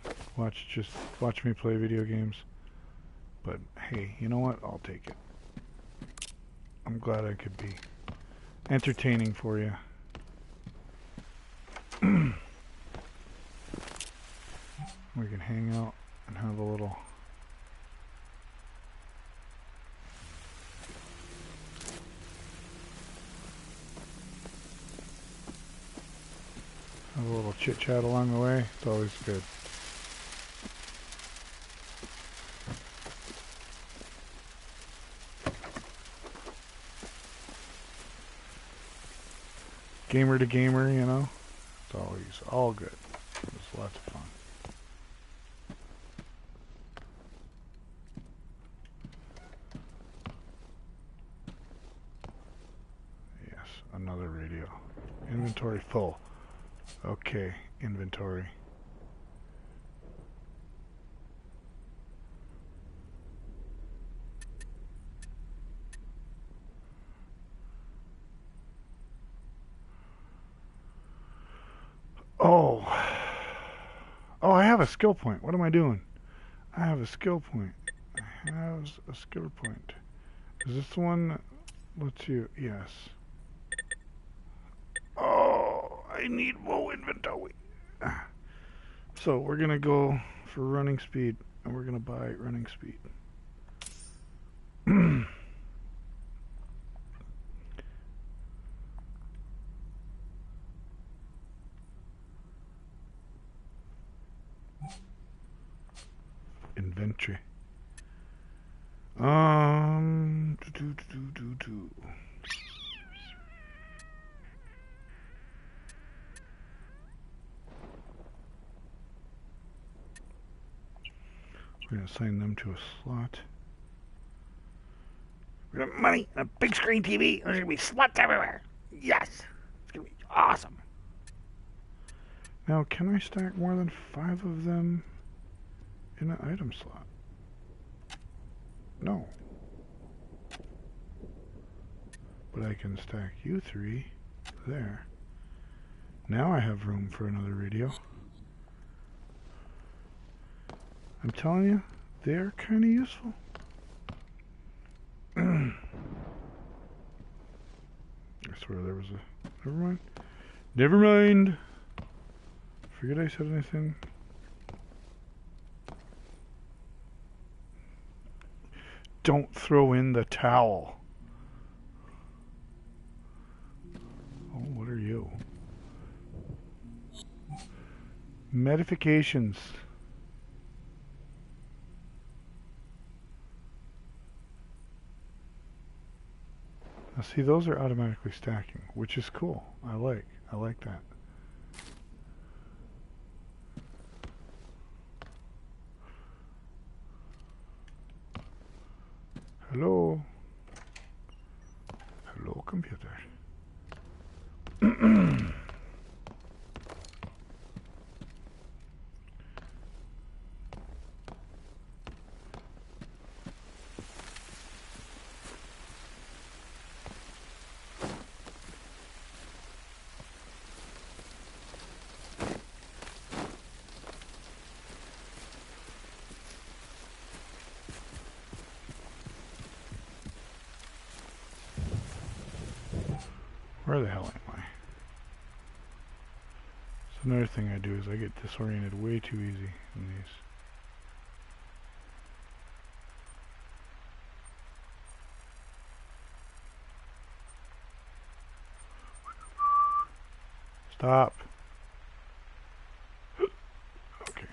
watch me play video games. But hey, you know what? I'll take it. I'm glad I could be entertaining for you. We can hang out and have a little chit chat along the way. It's always good. Gamer to gamer, you know, it's always all good. It's lots of fun. Yes, another radio. Inventory full. Okay, inventory. Oh, I have a skill point. What am I doing? I have a skill point. I have a skill point. Is this the one that lets you? Yes. Oh, I need more inventory. So we're gonna go for running speed, and we're gonna buy running speed. Inventory. Do. We're gonna assign them to a slot. We're gonna have money and a big screen TV. There's gonna be slots everywhere. Yes, it's gonna be awesome. Now, can I stack more than 5 of them in an item slot? No. But I can stack you 3 there. Now I have room for another radio. I'm telling you, they're kind of useful. I swear there was a... Never mind. Never mind! Forget I said anything. Don't throw in the towel. Oh, what are you? Medifications. Now see, those are automatically stacking, which is cool. I like that. Hello? Hello, computer. Where the hell am I? So another thing I do is I get disoriented way too easy in these. Stop. Okay.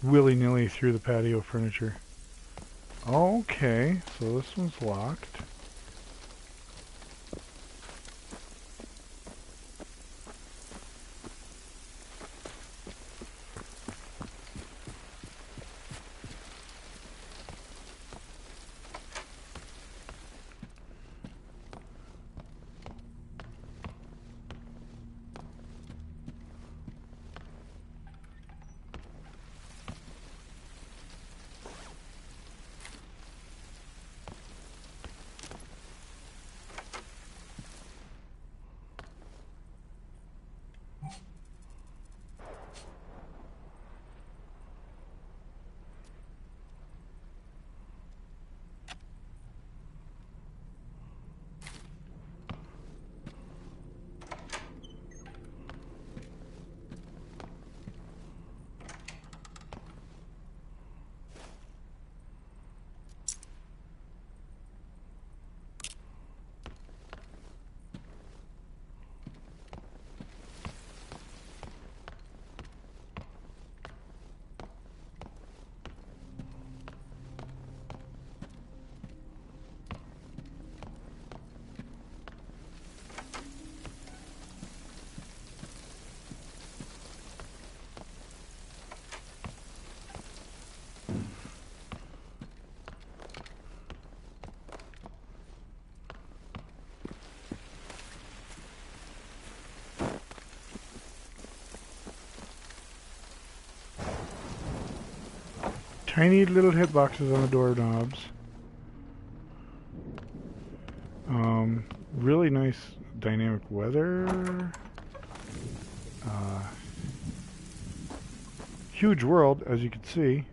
Willy-nilly through the patio furniture. Okay, so this one's locked. Tiny little hitboxes on the doorknobs. Really nice dynamic weather. Huge world, as you can see.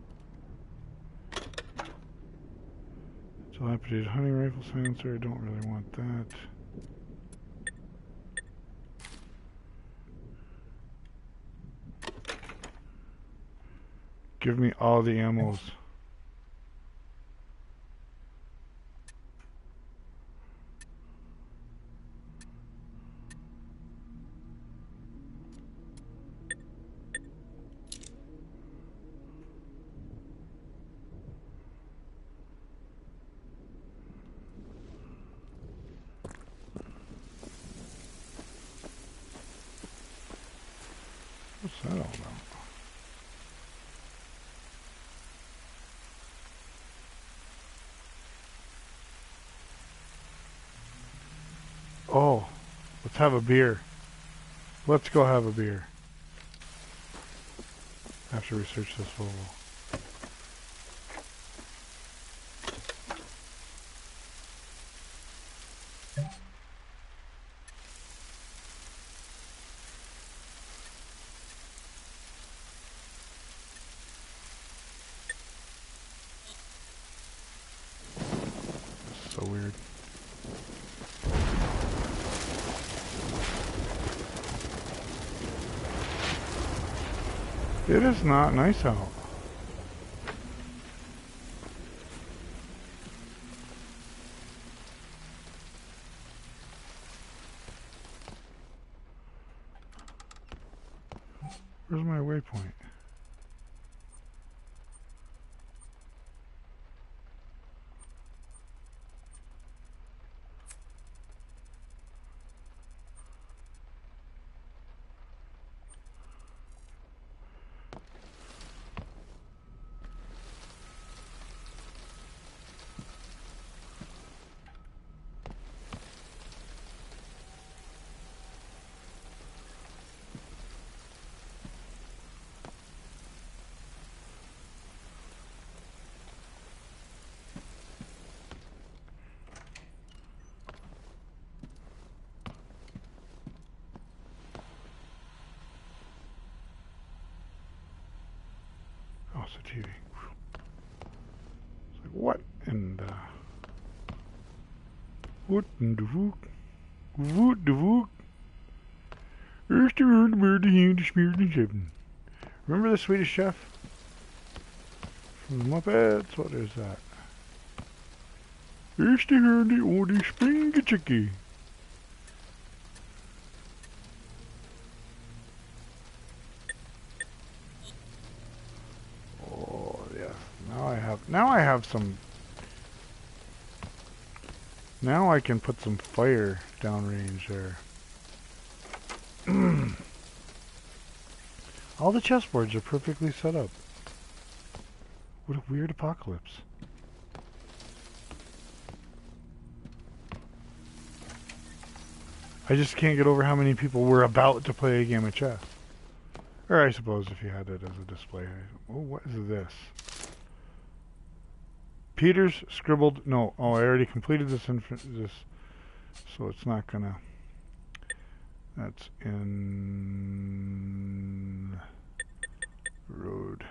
Dilapidated hunting rifle silencer. I don't really want that. Give me all the ammos. What's that all about? Oh, let's have a beer. Let's go have a beer. After we search this Volvo. So weird. It is not nice out. Where's my waypoint? Oh, it's a TV. It's like, what in the... What in the vook? What the vook? Eerst de hond maar de heen gesmeerd in zeven. Remember the Swedish Chef? From the Muppets? What is that? Eerst de hond die olie springetje. Oh, yeah. Now I have some... Now I can put some fire downrange there. All the chessboards are perfectly set up. What a weird apocalypse. I just can't get over how many people were about to play a game of chess. Or I suppose if you had it as a display. Oh, what is this? Peter's scribbled... No, oh, I already completed this, so it's not gonna... That's in... Road.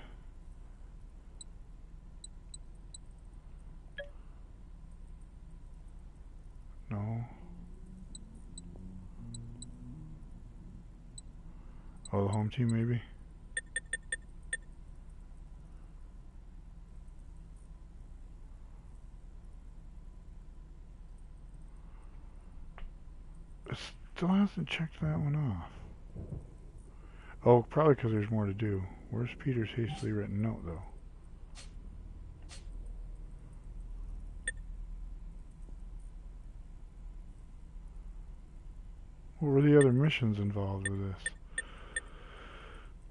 No. Oh, the home team maybe? It still hasn't checked that one off. Oh, probably because there's more to do. Where's Peter's hastily written note, though? What were the other missions involved with this?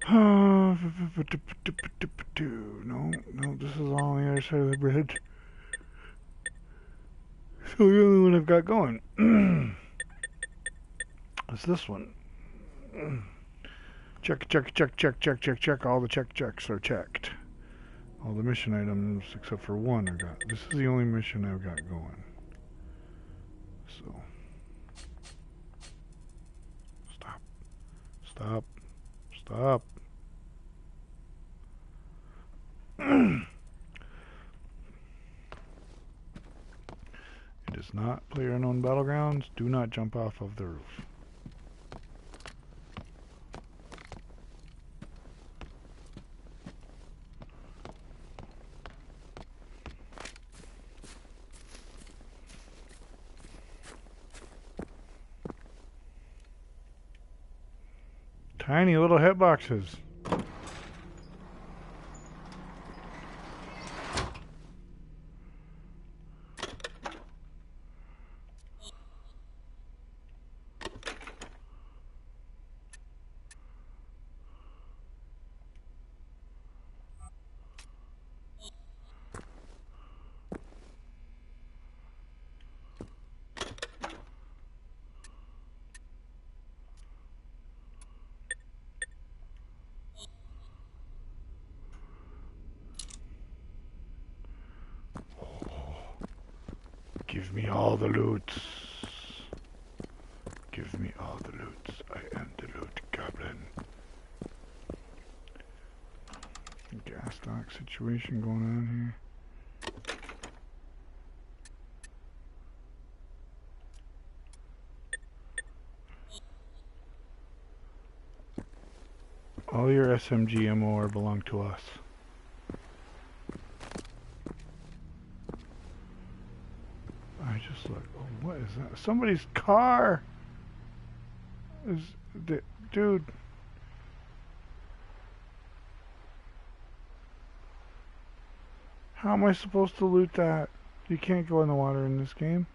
No, this is all on the other side of the bridge. So the only one I've got going is this one. Check. All the checks are checked. All the mission items except for one I got. This is the only mission I've got going. So stop. Stop. Stop. It is not PlayerUnknown Battlegrounds. Do not jump off of the roof. Tiny little hitboxes. Give me all the loot. Give me all the loot. I am the loot goblin. Gas dock situation going on here. All your SMG ammo belong to us. I just look. Oh, what is that? Somebody's car. Is the dude? How am I supposed to loot that? You can't go in the water in this game.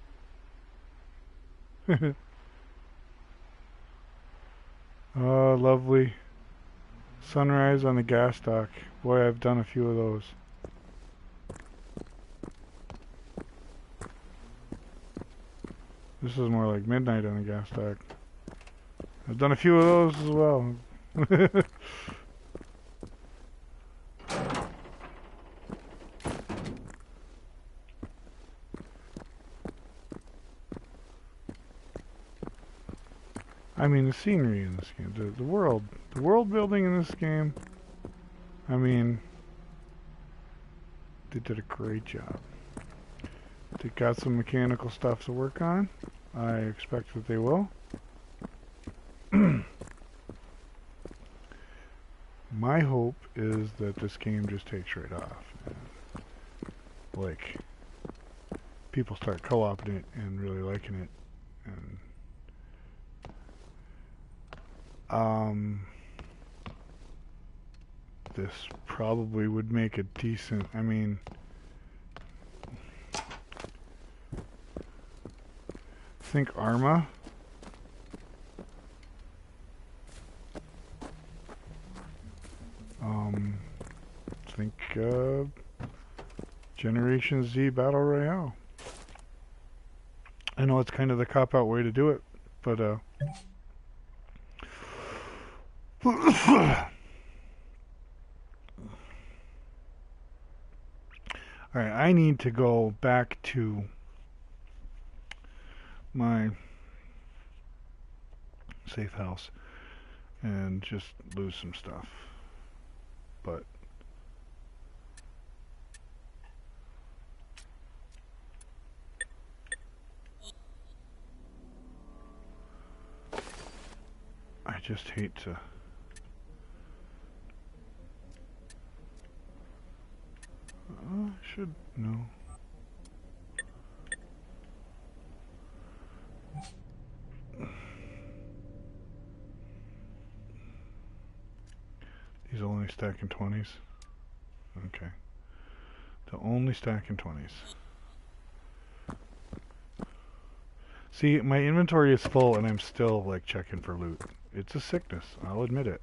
Oh, lovely. Sunrise on the gas dock. Boy, I've done a few of those. This is more like midnight on the gas dock. I've done a few of those as well. I mean, the scenery in this game, the world building in this game, I mean, they did a great job. They got some mechanical stuff to work on. I expect that they will. My hope is that this game just takes right off. And, like, people start co-oping it and really liking it. And this probably would make a decent, I mean, think Arma. Think Generation Z Battle Royale. I know it's kind of the cop-out way to do it, but alright, I need to go back to my safe house and just lose some stuff. But I just hate to should no. These only stack in 20s. Okay. The only stack in 20s. See, my inventory is full and I'm still like checking for loot. It's a sickness, I'll admit it.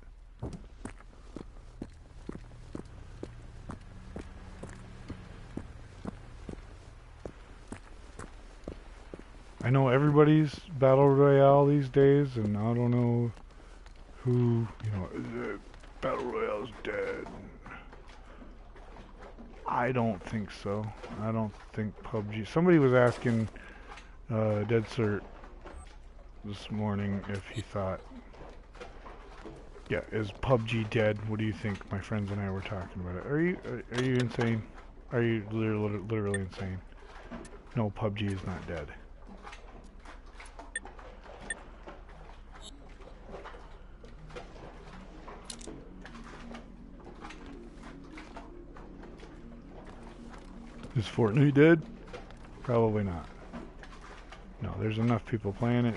I know everybody's Battle Royale these days, and I don't know who, you know, Battle Royale's dead. I don't think so. I don't think PUBG. Somebody was asking Dead Cert this morning if he thought, yeah, is PUBG dead? What do you think? My friends and I were talking about it. Are you insane? Are you literally insane? No, PUBG is not dead. Is Fortnite dead? Probably not. No, there's enough people playing it.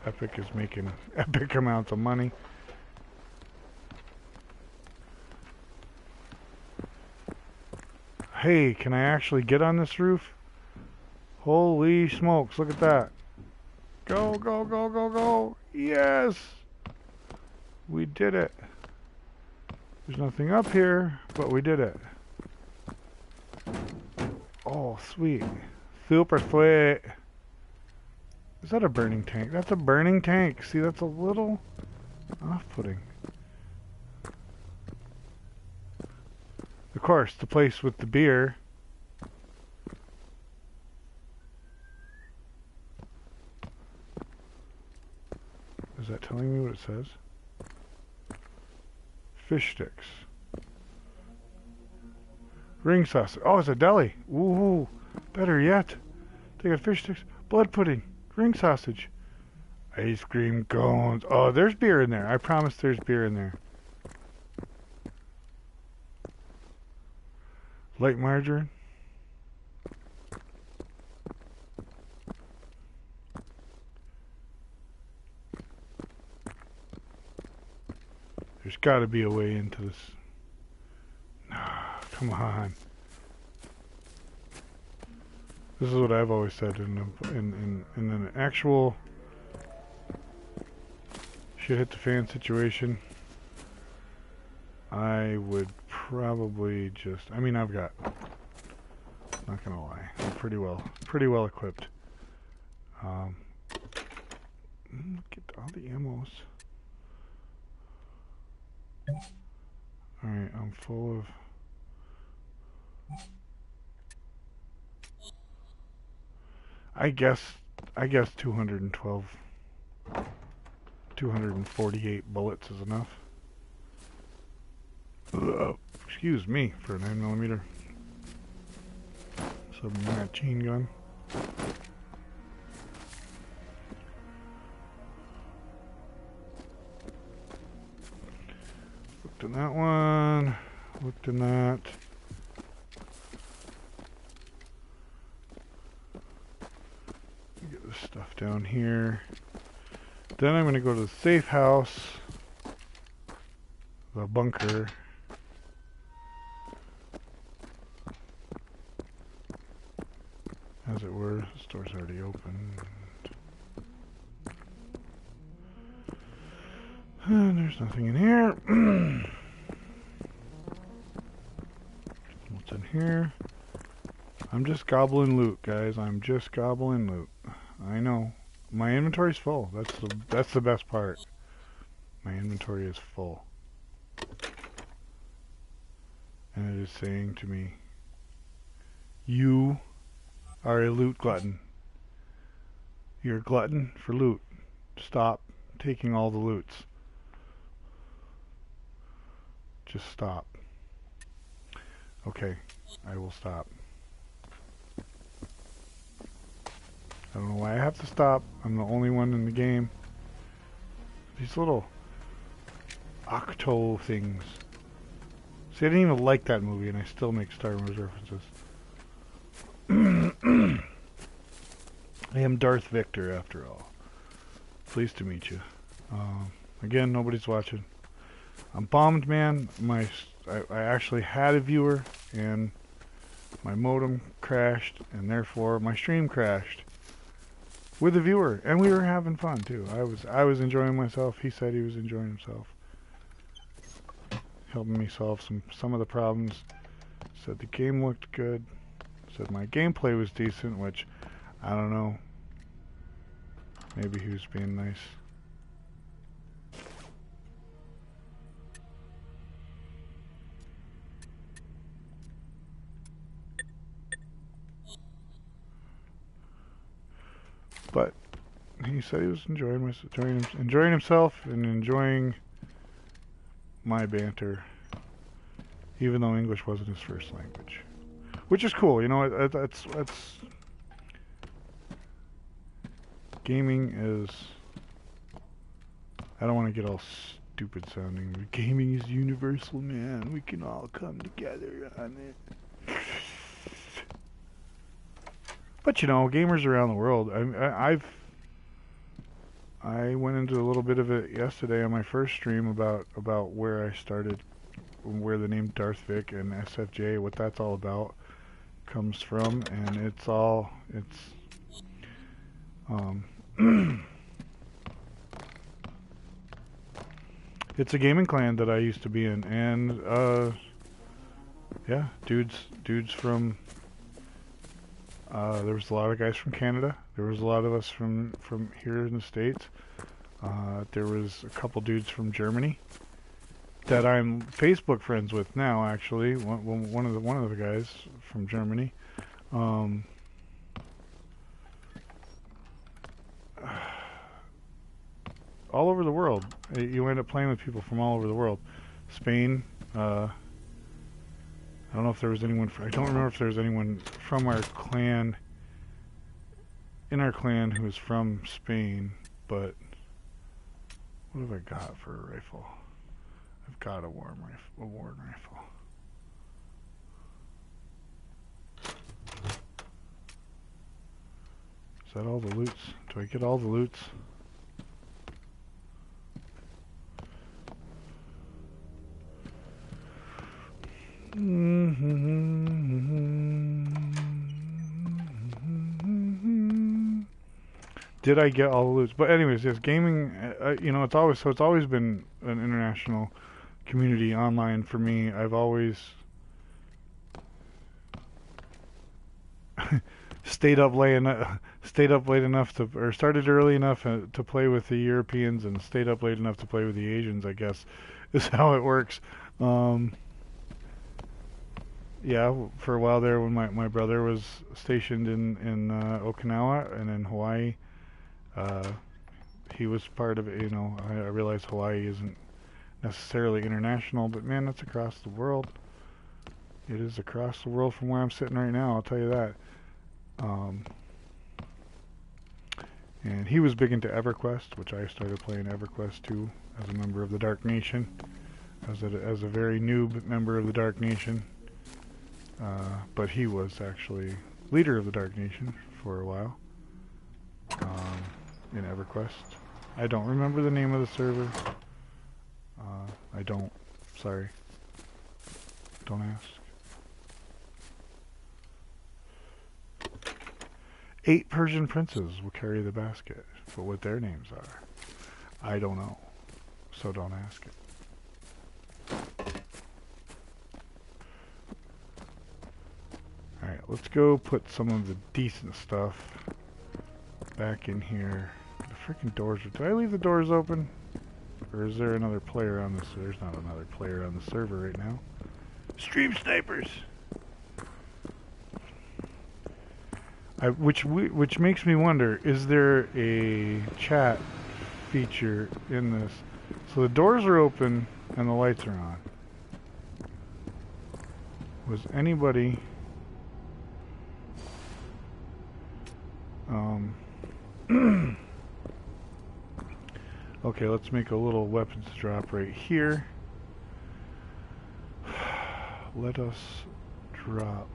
Epic is making epic amounts of money. Hey, can I actually get on this roof? Holy smokes, look at that. Go, go, go, go, go. Yes! We did it. There's nothing up here, but we did it. Oh, sweet. Super sweet. Is that a burning tank? That's a burning tank. See, that's a little off-putting. Of course, the place with the beer. Is that telling me what it says? Fish sticks. Ring sausage. Oh, it's a deli. Ooh, better yet. They got fish sticks. Blood pudding. Ring sausage. Ice cream cones. Oh, there's beer in there. I promise there's beer in there. Light margarine. There's got to be a way into this. Come on. This is what I've always said in an actual shit hit the fan situation. I would probably just, I mean, I've got, not gonna lie, I'm pretty well equipped. Look at all the ammos. Alright, I'm full of, I guess 248 bullets is enough. Excuse me, for a 9mm submachine gun. Looked in that one, looked in that. Get this stuff down here. Then I'm going to go to the safe house, the bunker. As it were, the store's already open. And there's nothing in here. What's in here? I'm just gobbling loot, guys. I'm just gobbling loot. I know. My inventory's full. That's the best part. My inventory is full. And it is saying to me, you are a loot glutton. You're a glutton for loot. Stop taking all the loots. Just stop. Okay, I will stop. I don't know why I have to stop. I'm the only one in the game. These little octo things. See, I didn't even like that movie and I still make Star Wars references. I am Darth Victor after all. Pleased to meet you. Again, nobody's watching. I'm bummed, man. I actually had a viewer and my modem crashed and therefore my stream crashed with a viewer, and we were having fun too. I was enjoying myself. He said he was enjoying himself, helping me solve some of the problems. Said the game looked good. Said my gameplay was decent, which I don't know. Maybe he was being nice. But he said he was enjoying himself and enjoying my banter, even though English wasn't his first language, which is cool. You know, that's gaming is. I don't want to get all stupid sounding. But gaming is universal, man. We can all come together on it. But you know, gamers around the world. I went into a little bit of it yesterday on my first stream about where I started, where the name Darth Vic and SFJ, what that's all about, comes from, and it's it's a gaming clan that I used to be in, and yeah, dudes from. There was a lot of guys from Canada. There was a lot of us from here in the States. There was a couple dudes from Germany that I'm Facebook friends with now. Actually, one of the guys from Germany. All over the world. You end up playing with people from all over the world. Spain. I don't know if there was anyone. I don't remember if there was anyone from our clan, in our clan, who was from Spain. But what have I got for a rifle? I've got a Warren rifle. Is that all the loots? Do I get all the loots? Did I get all the loots? But anyways, yes, gaming. You know, it's always been an international community online for me. I've always stayed up late enough to, or started early enough to play with the Europeans, and stayed up late enough to play with the Asians, I guess, is how it works. Yeah, for a while there, when my brother was stationed in Okinawa and in Hawaii, he was part of it. You know, I realized Hawaii isn't necessarily international, but man, that's across the world. It is across the world from where I'm sitting right now, I'll tell you that. And he was big into EverQuest, which I started playing EverQuest too, as a member of the Dark Nation, as a very noob member of the Dark Nation. But he was actually leader of the Dark Nation for a while, in EverQuest. I don't remember the name of the server. I don't. Sorry. Don't ask. 8 Persian princes will carry the basket, but what their names are, I don't know. So don't ask it. Alright, let's go put some of the decent stuff back in here. The freaking doors are... Did I leave the doors open? Or is there another player on this? There's not another player on the server right now. Stream snipers! Which makes me wonder, is there a chat feature in this? So the doors are open and the lights are on. Was anybody... Okay, let's make a little weapons drop right here. Let us drop.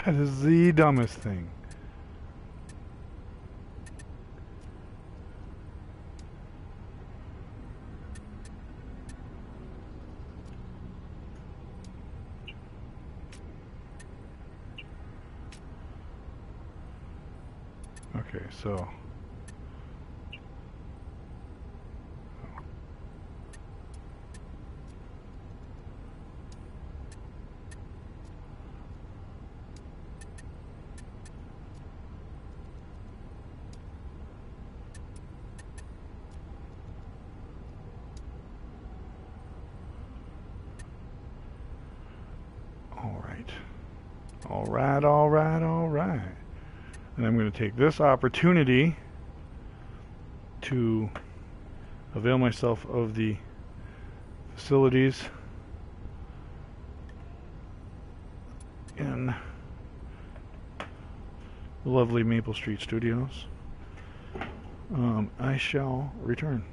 That is the dumbest thing. Okay, so all right. All right, all right, all right. And I'm going to take this opportunity to avail myself of the facilities in the lovely Maple Street Studios. I shall return.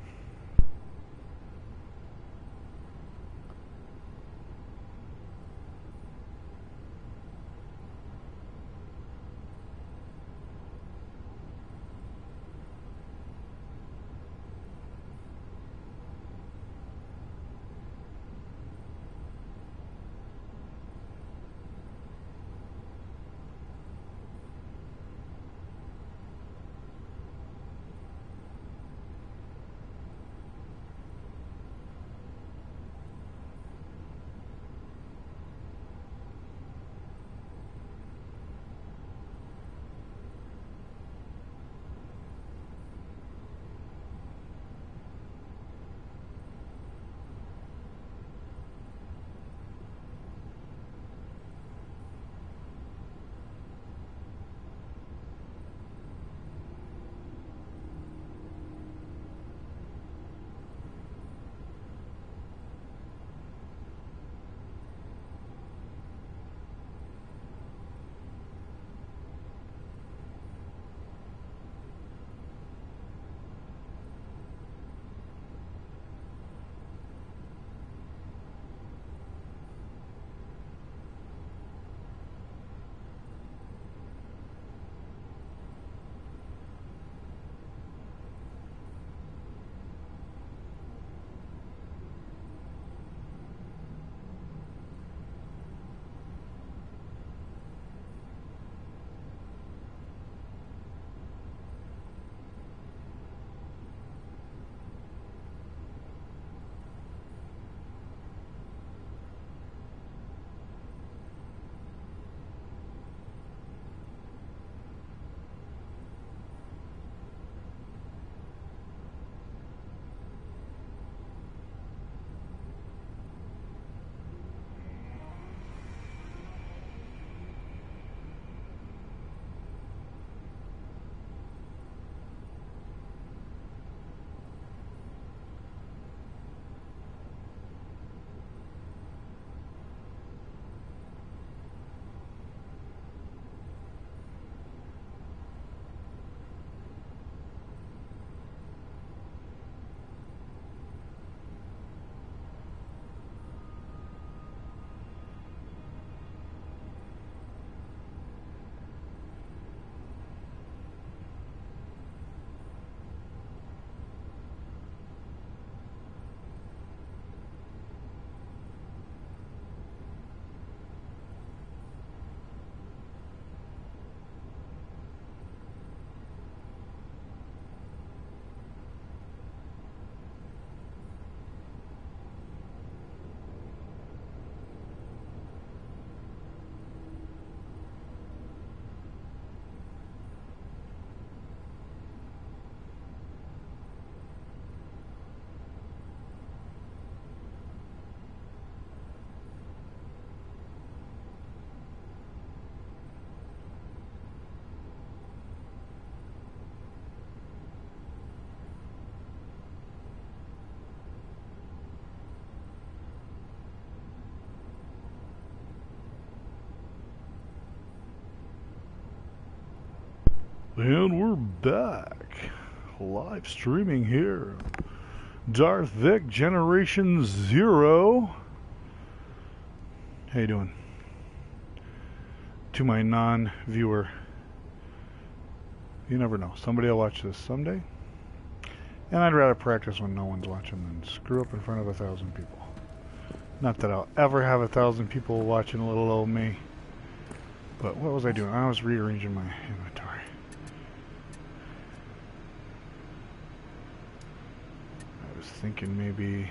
And we're back. Live streaming here. Darth Vic Generation Zero. How you doing? To my non-viewer. You never know. Somebody will watch this someday. And I'd rather practice when no one's watching than screw up in front of 1,000 people. Not that I'll ever have 1,000 people watching little old me. But what was I doing? I was rearranging my inventory. I was thinking maybe...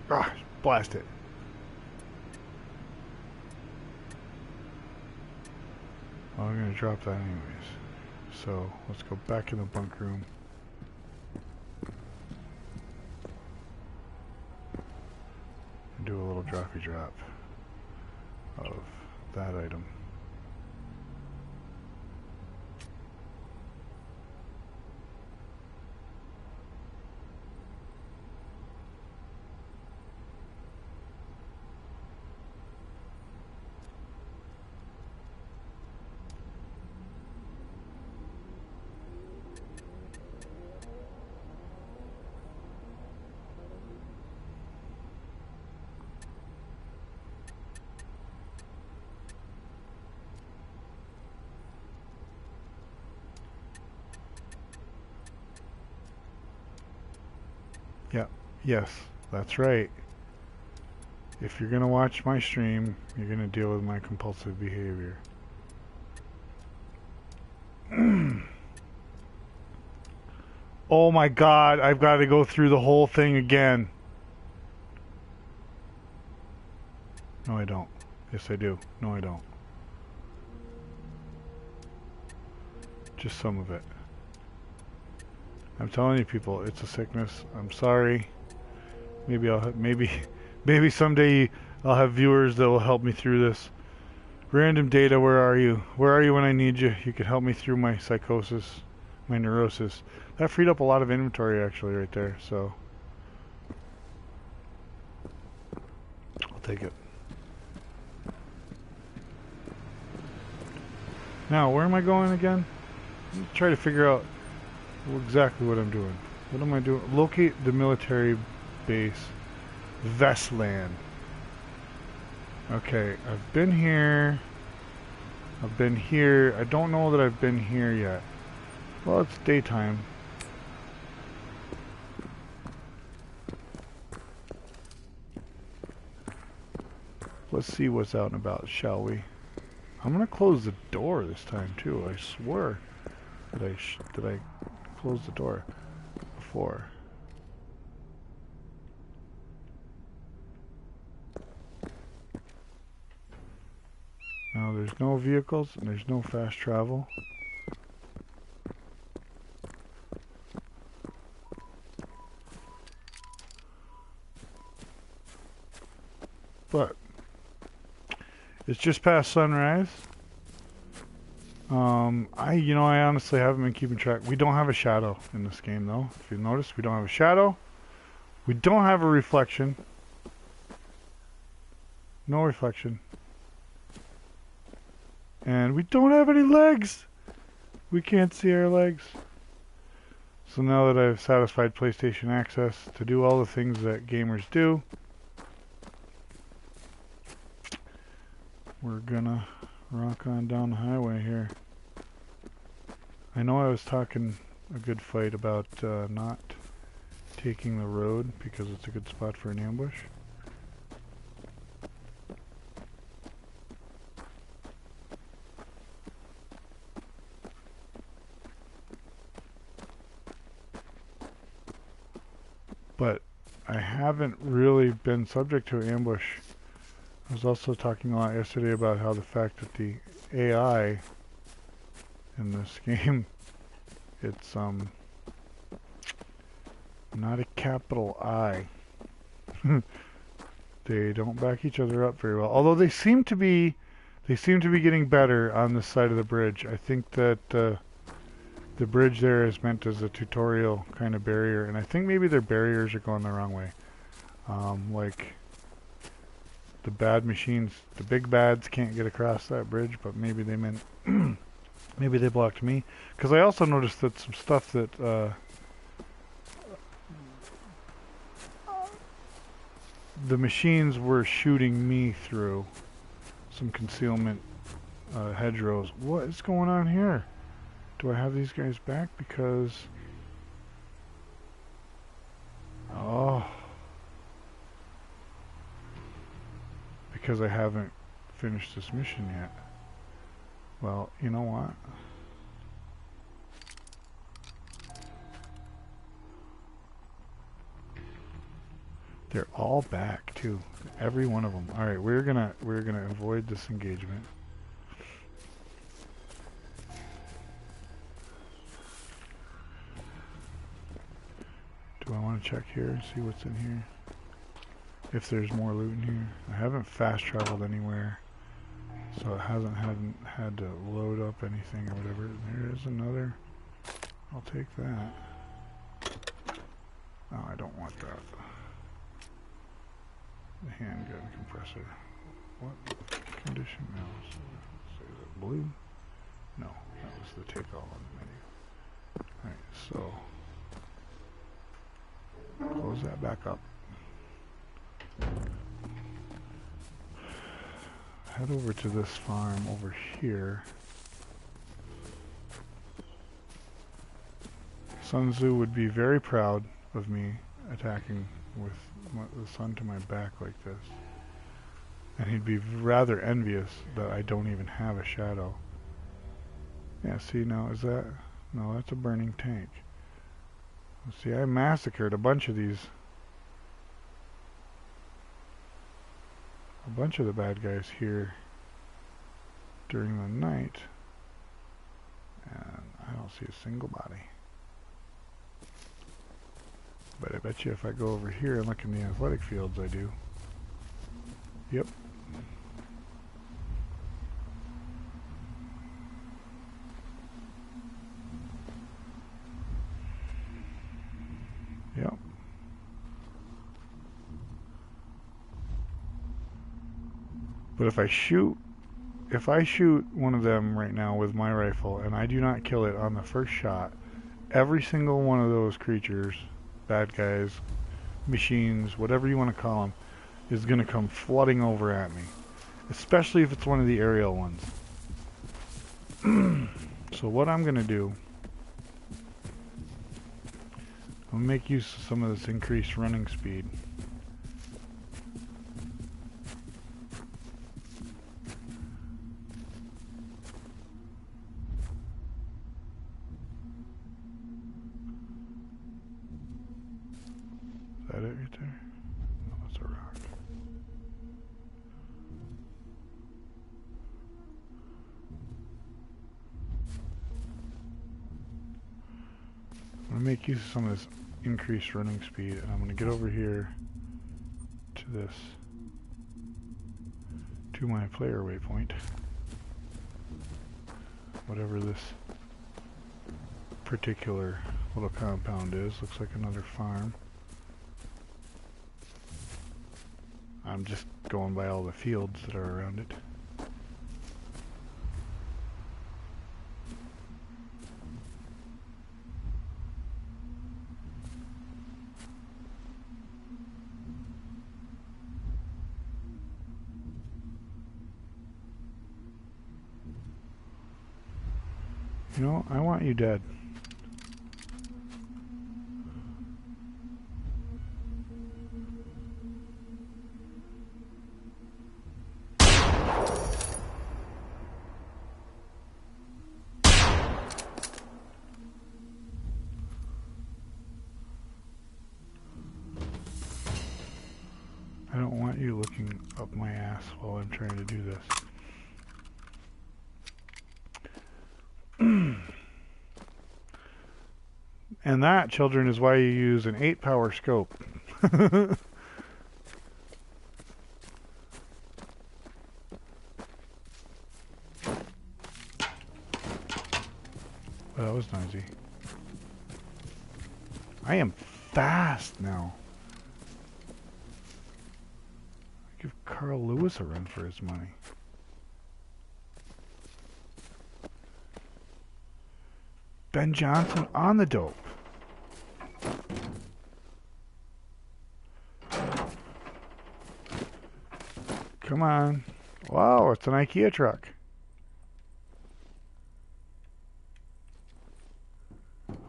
Ah, blast it. Well, I'm going to drop that anyways. So, let's go back in the bunk room. And do a little droppy drop of that item. Yeah, yes, that's right. If you're gonna watch my stream, you're gonna deal with my compulsive behavior. Oh my god, I've got to go through the whole thing again. No, I don't. Yes, I do. No, I don't. Just some of it. I'm telling you, people, it's a sickness. I'm sorry. Maybe I'll maybe someday I'll have viewers that will help me through this. Random data, where are you? Where are you when I need you? You could help me through my psychosis, my neurosis. That freed up a lot of inventory actually right there, so I'll take it. Now, where am I going again? Let me try to figure out exactly what I'm doing. What am I doing? Locate the military base, Vestland. Okay, I've been here. I've been here. I don't know that I've been here yet. Well, it's daytime. Let's see what's out and about, shall we? I'm gonna close the door this time too. I swear that I closed the door before. Now there's no vehicles and there's no fast travel. But it's just past sunrise. I honestly haven't been keeping track. We don't have a shadow in this game though. If you notice, we don't have a shadow. We don't have a reflection. No reflection. And we don't have any legs. We can't see our legs. So now that I've satisfied PlayStation Access to do all the things that gamers do, we're gonna rock on down the highway here. I know I was talking a good fight about not taking the road because it's a good spot for an ambush. But I haven't really been subject to ambush I was also talking a lot yesterday about how the fact that the AI in this game, it's not a capital I. They don't back each other up very well. Although they seem to be getting better on this side of the bridge. I think that the bridge there is meant as a tutorial kind of barrier, and I think maybe their barriers are going the wrong way. Like the bad machines, the big bads can't get across that bridge, but maybe they meant maybe they blocked me. Because I also noticed that some stuff that the machines were shooting me through some concealment hedgerows. What is going on here? Do I have these guys back? Because because I haven't finished this mission yet. Well, you know what? They're all back too. Every one of them. All right, we're gonna avoid this engagement. Do I want to check here and see what's in here? If there's more loot in here. I haven't fast traveled anywhere, so it hasn't had to load up anything or whatever. There is another. I'll take that. Oh, I don't want that. The handgun compressor. What condition now? So is it blue? No, that was the take all on the menu. Alright, so close that back up. Head over to this farm over here. Sun Tzu would be very proud of me attacking with the sun to my back like this. And he'd be rather envious that I don't even have a shadow. Yeah, see now, is that... No, that's a burning tank. See, I massacred a bunch of these... a bunch of the bad guys here during the night. And I don't see a single body. But I bet you if I go over here and look in the athletic fields, I do. Yep. Yep. But if I shoot one of them right now with my rifle and I do not kill it on the first shot, every single one of those creatures, bad guys, machines, whatever you want to call them, is going to come flooding over at me. Especially if it's one of the aerial ones. So what I'm going to do, I'll make use of some of this increased running speed. Is that it right there? No, that's a rock. I'm going to make use of some of this increased running speed, and I'm going to get over here to this, to my player waypoint, whatever this particular little compound is. Looks like another farm. I'm just going by all the fields that are around it. You know, I want you dead. I don't want you looking up my ass while I'm trying to do this. And that, children, is why you use an 8-power scope. Well, that was noisy. I am fast now. Give Carl Lewis a run for his money. Ben Johnson on the dope. Come on. Wow, it's an IKEA truck.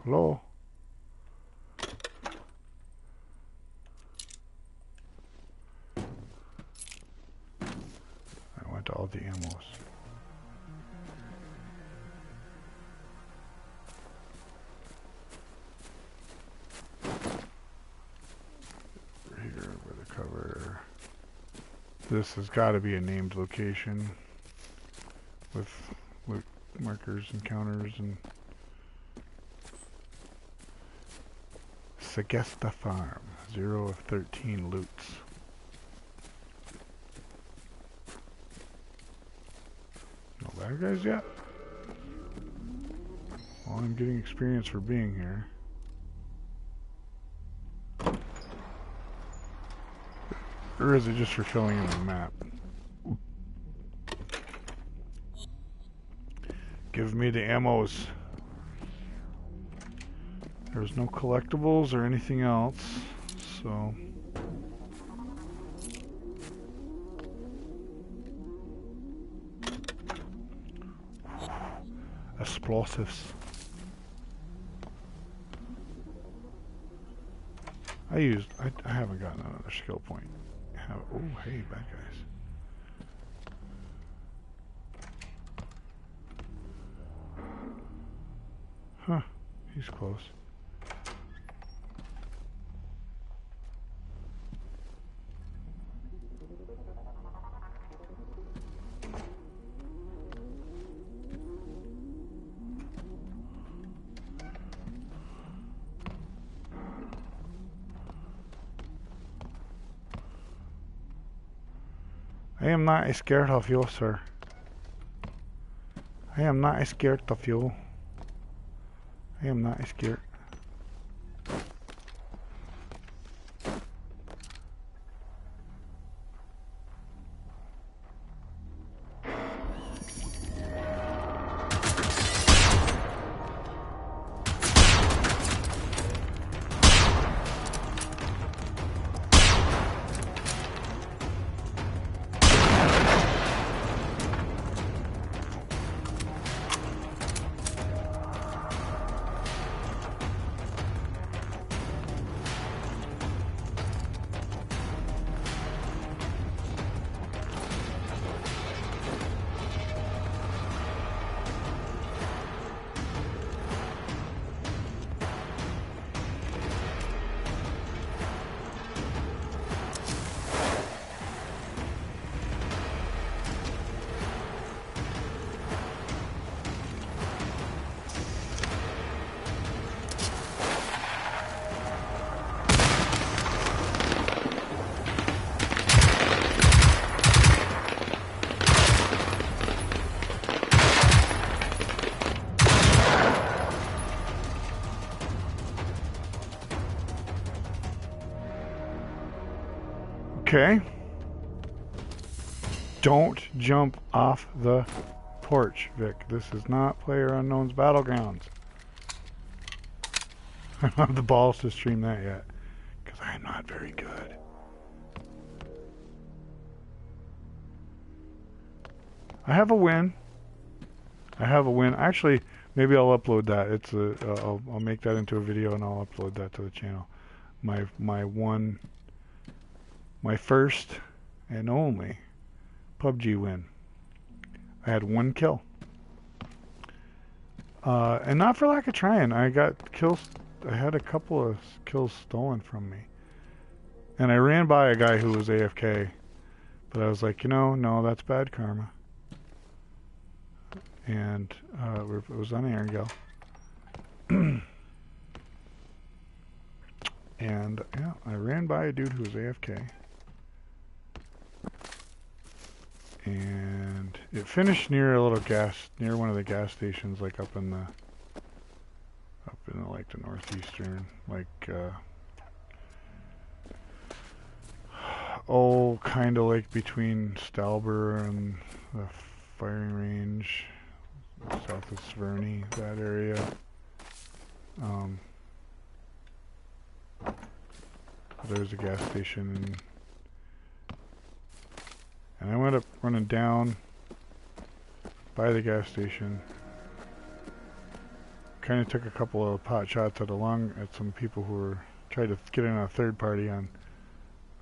Hello? I want all the ammos. Here over the cover. This has got to be a named location with loot markers and counters and Sagesta Farm, 0 of 13 loots. No bad guys yet? Well, I'm getting experience for being here. Or is it just for filling in the map? Give me the ammos. There's no collectibles or anything else, so... Explosives. I haven't gotten another skill point. Oh, hey, bad guys. Huh, he's close. I am not scared of you, sir. I am not scared of you. I am not scared. Okay. Don't jump off the porch, Vic. This is not PlayerUnknown's Battlegrounds. I don't have the balls to stream that yet, because I am not very good. I have a win. I have a win. Actually, maybe I'll upload that. It's a. I'll make that into a video and I'll upload that to the channel. My first and only PUBG win. I had 1 kill. And not for lack of trying. I got kills. I had a couple of kills stolen from me. And I ran by a guy who was AFK, but I was like, you know, no, that's bad karma. And it was on Erangel. And yeah, I ran by a dude who was AFK. And it finished near a little near one of the gas stations, like up in the like the northeastern, like kind of like between Stalber and the firing range, south of Sverney, that area. There's a gas station, and I went up running down by the gas station. Kind of took a couple of pot shots at some people who were trying to get in a third party on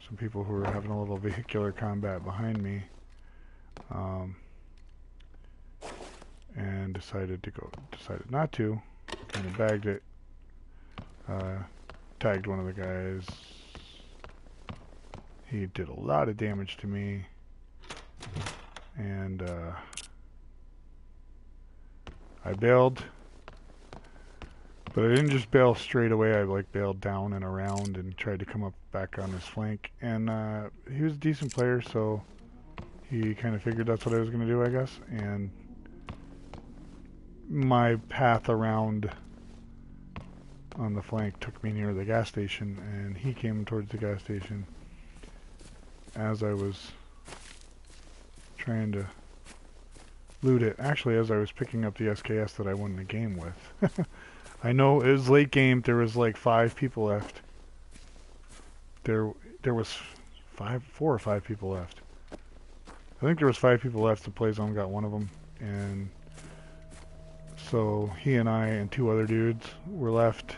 some people who were having a little vehicular combat behind me, and decided not to. Kind of bagged it. Tagged one of the guys. He did a lot of damage to me, and I bailed. But I didn't just bail straight away. I like bailed down and around and tried to come up back on his flank. And he was a decent player, so he kind of figured that's what I was going to do, I guess. And my path around on the flank took me near the gas station, and he came towards the gas station as I was trying to loot it. Actually, as I was picking up the SKS that I won the game with. I know it was late game. There was like 5 people left. There was 4 or 5 people left. I think there was 5 people left. The play zone got one of them, and so he and I and 2 other dudes were left.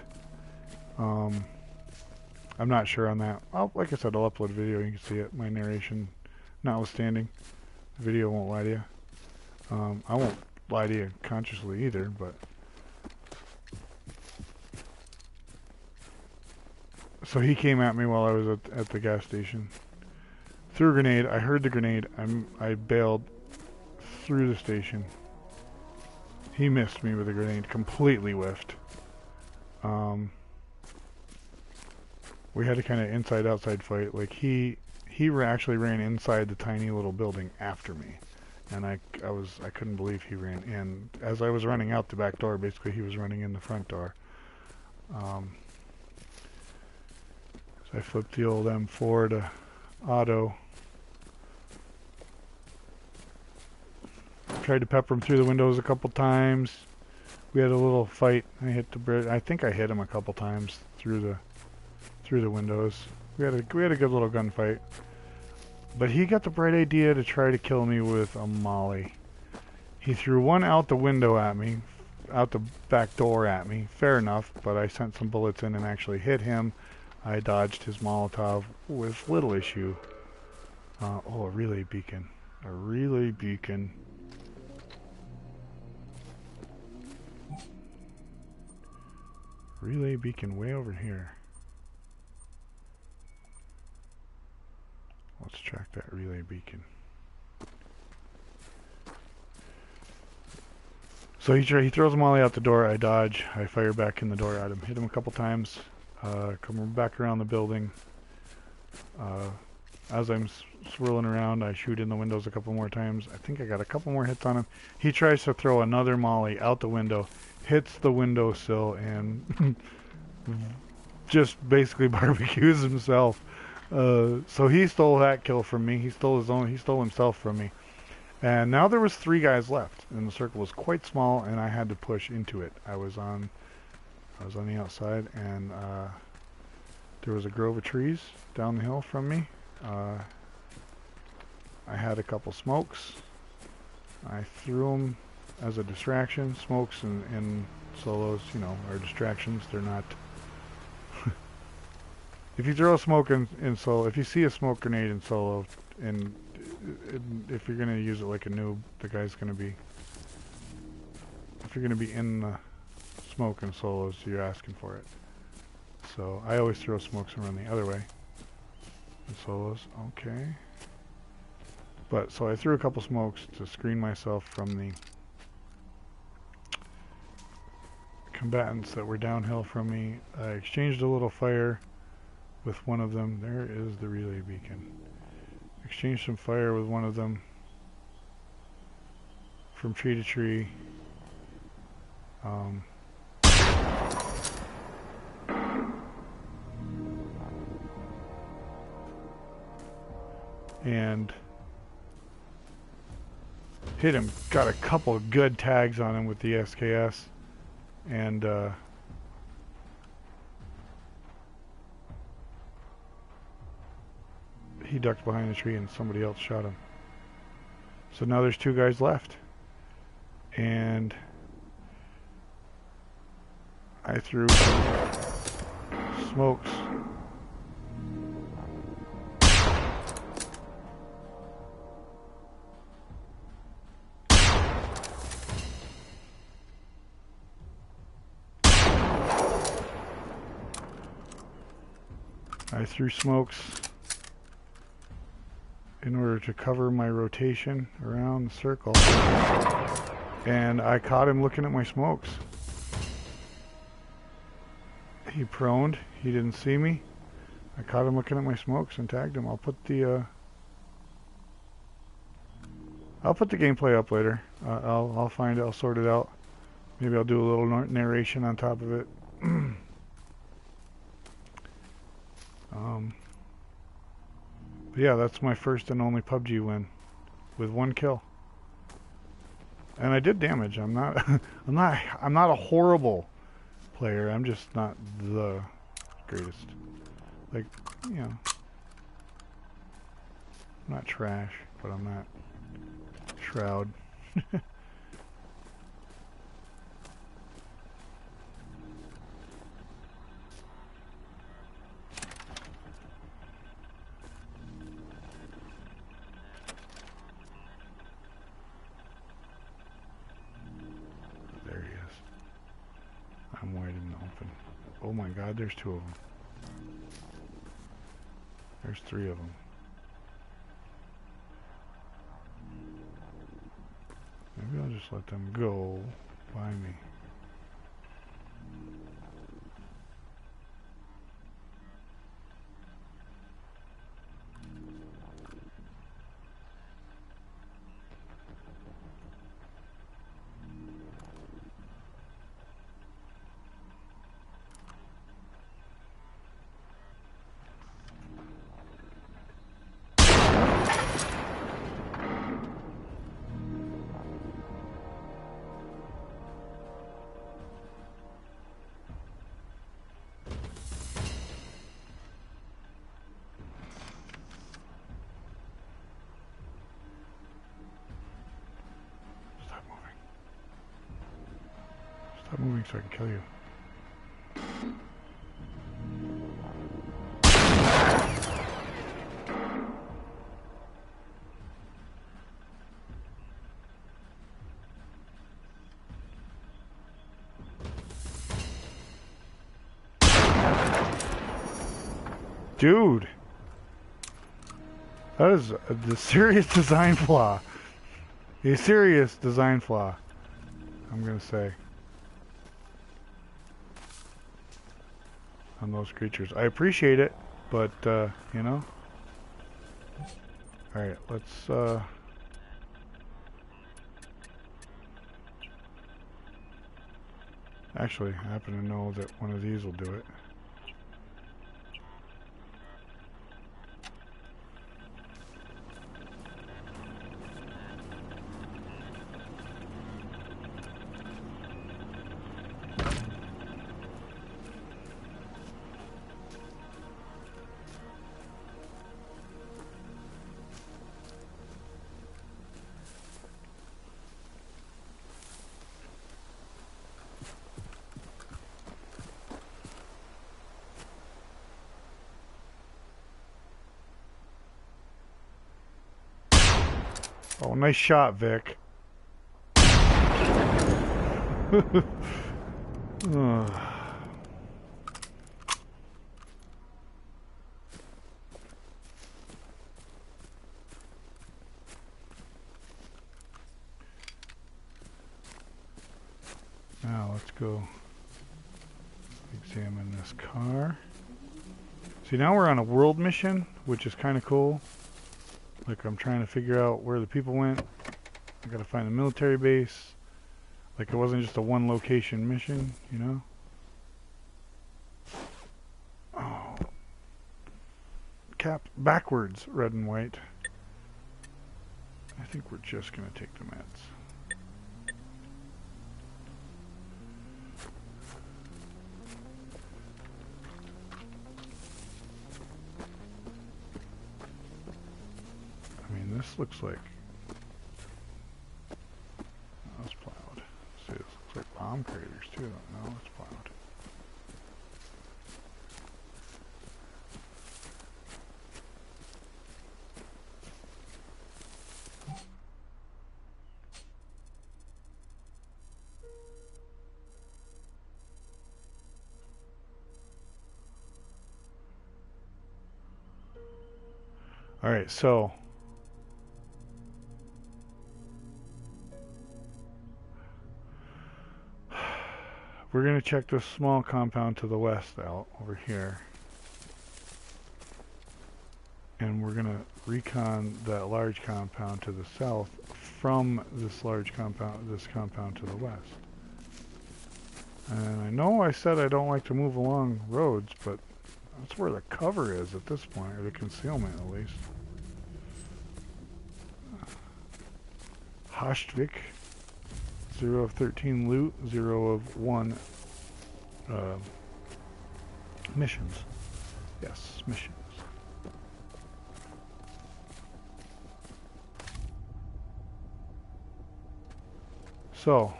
I'm not sure on that. Like I said, I'll upload a video. You can see it. My narration, notwithstanding, the video won't lie to you. I won't lie to you consciously either, but. So he came at me while I was at the gas station. Threw a grenade. I heard the grenade. I bailed through the station. He missed me with a grenade. Completely whiffed. We had a kind of inside-outside fight. Like he actually ran inside the tiny little building after me, and I couldn't believe he ran in. As I was running out the back door, basically he was running in the front door. So I flipped the old M4 to auto. Tried to pepper him through the windows a couple times. We had a little fight. I think I hit him a couple times through the windows. We had a good little gunfight. But he got the bright idea to try to kill me with a molly. He threw one out the window at me, out the back door at me. Fair enough, but I sent some bullets in and actually hit him. I dodged his Molotov with little issue. Oh, a relay beacon. A relay beacon. Relay beacon way over here. Let's track that relay beacon. So he throws a molly out the door. I dodge. I fire back in the door at him. Hit him a couple times. Come back around the building. As I'm swirling around, I shoot in the windows a couple more times. I think I got a couple more hits on him. He tries to throw another molly out the window, hits the windowsill, and just basically barbecues himself. So he stole that kill from me. He stole himself from me. And now there was 3 guys left, and the circle was quite small, and I had to push into it. I was on the outside, and there was a grove of trees down the hill from me. I had a couple smokes. I threw them as a distraction. Smokes and solos, you know, are distractions. They're not... If you throw a smoke in solo, if you see a smoke grenade in solo, and if you're going to use it like a noob, the guy's going to be... If you're going to be in the smoke in solos, you're asking for it. So I always throw smokes and run the other way. Solos, okay. But, so I threw a couple smokes to screen myself from the combatants that were downhill from me. I exchanged a little fire with one of them. There is the relay beacon. Exchanged some fire with one of them from tree to tree. And hit him, got a couple of good tags on him with the SKS, and he ducked behind a tree and somebody else shot him. So now there's 2 guys left, and I threw smokes. I threw smokes in order to cover my rotation around the circle, and I caught him looking at my smokes. He proned, he didn't see me. I caught him looking at my smokes and tagged him. I'll put the gameplay up later. I'll find it, I'll sort it out. Maybe I'll do a little narration on top of it. But yeah, that's my first and only PUBG win, with 1 kill. And I did damage. I'm not a horrible player. I'm just not the greatest. Like, you know, I'm not trash, but I'm not Shroud. I'm wide in the open. Oh my god, there's 2 of them. There's 3 of them. Maybe I'll just let them go by me. Stop moving so I can kill you. Dude! That is a serious design flaw. A serious design flaw, I'm gonna say. On those creatures. I appreciate it, but, you know. Alright, let's, actually, I happen to know that one of these will do it. Oh, nice shot, Vic. let's go examine this car. See, now we're on a world mission, which is kind of cool. Like, I'm trying to figure out where the people went. I gotta find a military base. Like, it wasn't just a one location mission, you know? Oh. Cap backwards, red and white. I think we're just gonna take the meds. I mean, this looks like... Oh, it's plowed. See, this looks like bomb craters too. No, it's plowed. All right, so we're going to check this small compound to the west out over here. And we're going to recon that large compound to the south from this large compound, this compound to the west. And I know I said I don't like to move along roads, but that's where the cover is at this point, or the concealment at least. Hostvik, 0 of 13 loot, 0 of 1 missions. Yes, missions. So,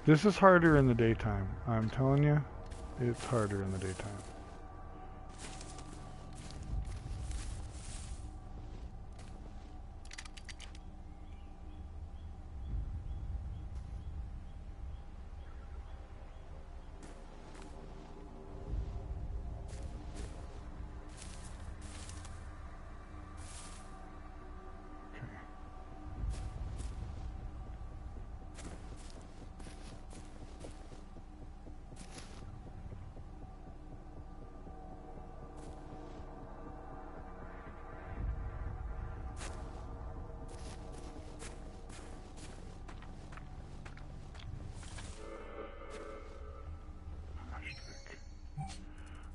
this is harder in the daytime. I'm telling you, it's harder in the daytime.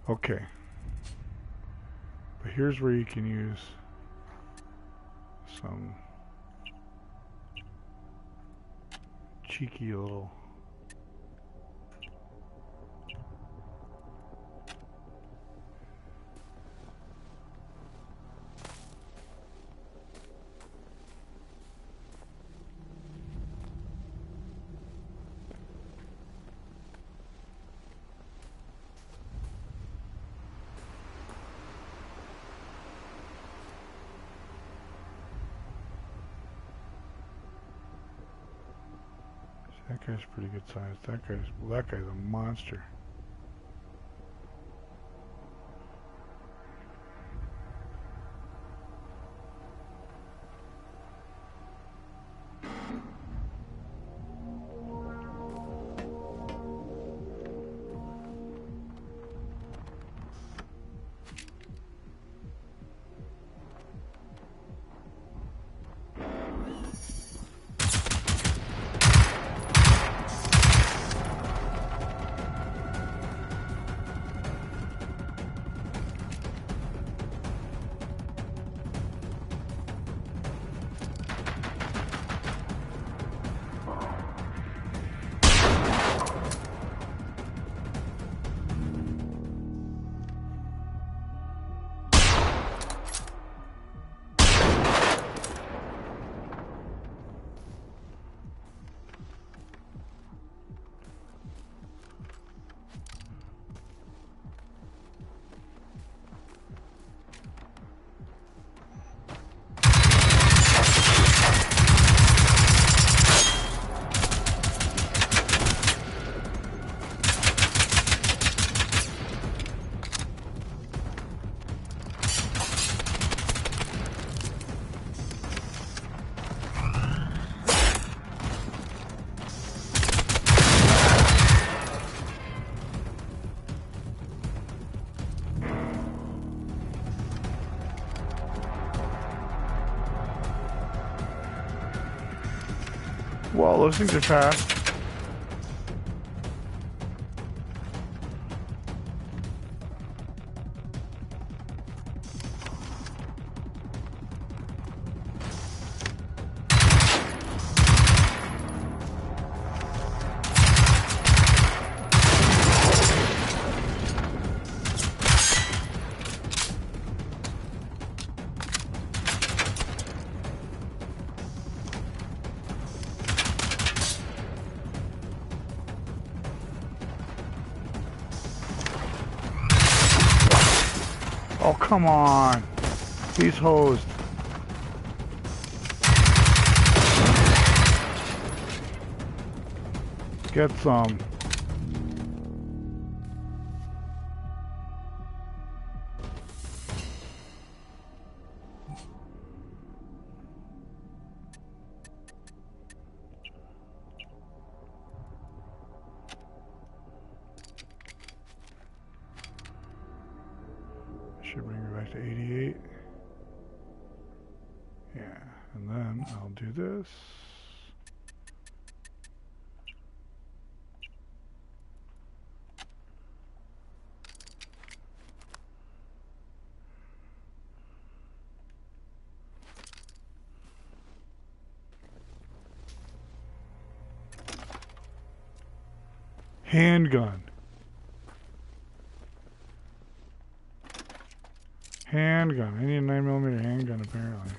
Okay, but here's where you can use some cheeky little That guy's pretty good size. That guy's a monster. Whoa, those things are fast. Oh, come on. He's hosed. Get some. Should bring me back to 88. Yeah, and then I'll do this. Handgun. Handgun. I need a 9mm handgun apparently.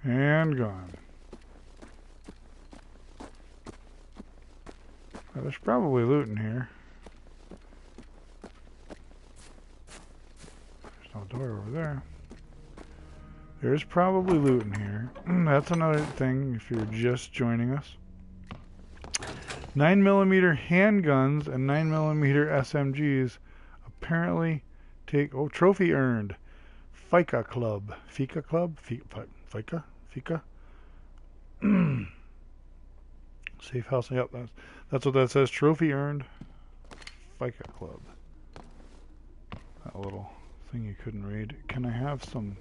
Handgun. Well, there's probably loot in here. There's no door over there. There's probably loot in here. That's another thing if you're just joining us. 9mm handguns and 9mm SMGs apparently take... Oh, trophy earned. FICA Club. FICA Club? FICA? FICA? Safe house. Yep, that's what that says. Trophy earned. FICA Club. That little thing you couldn't read. Can I have some...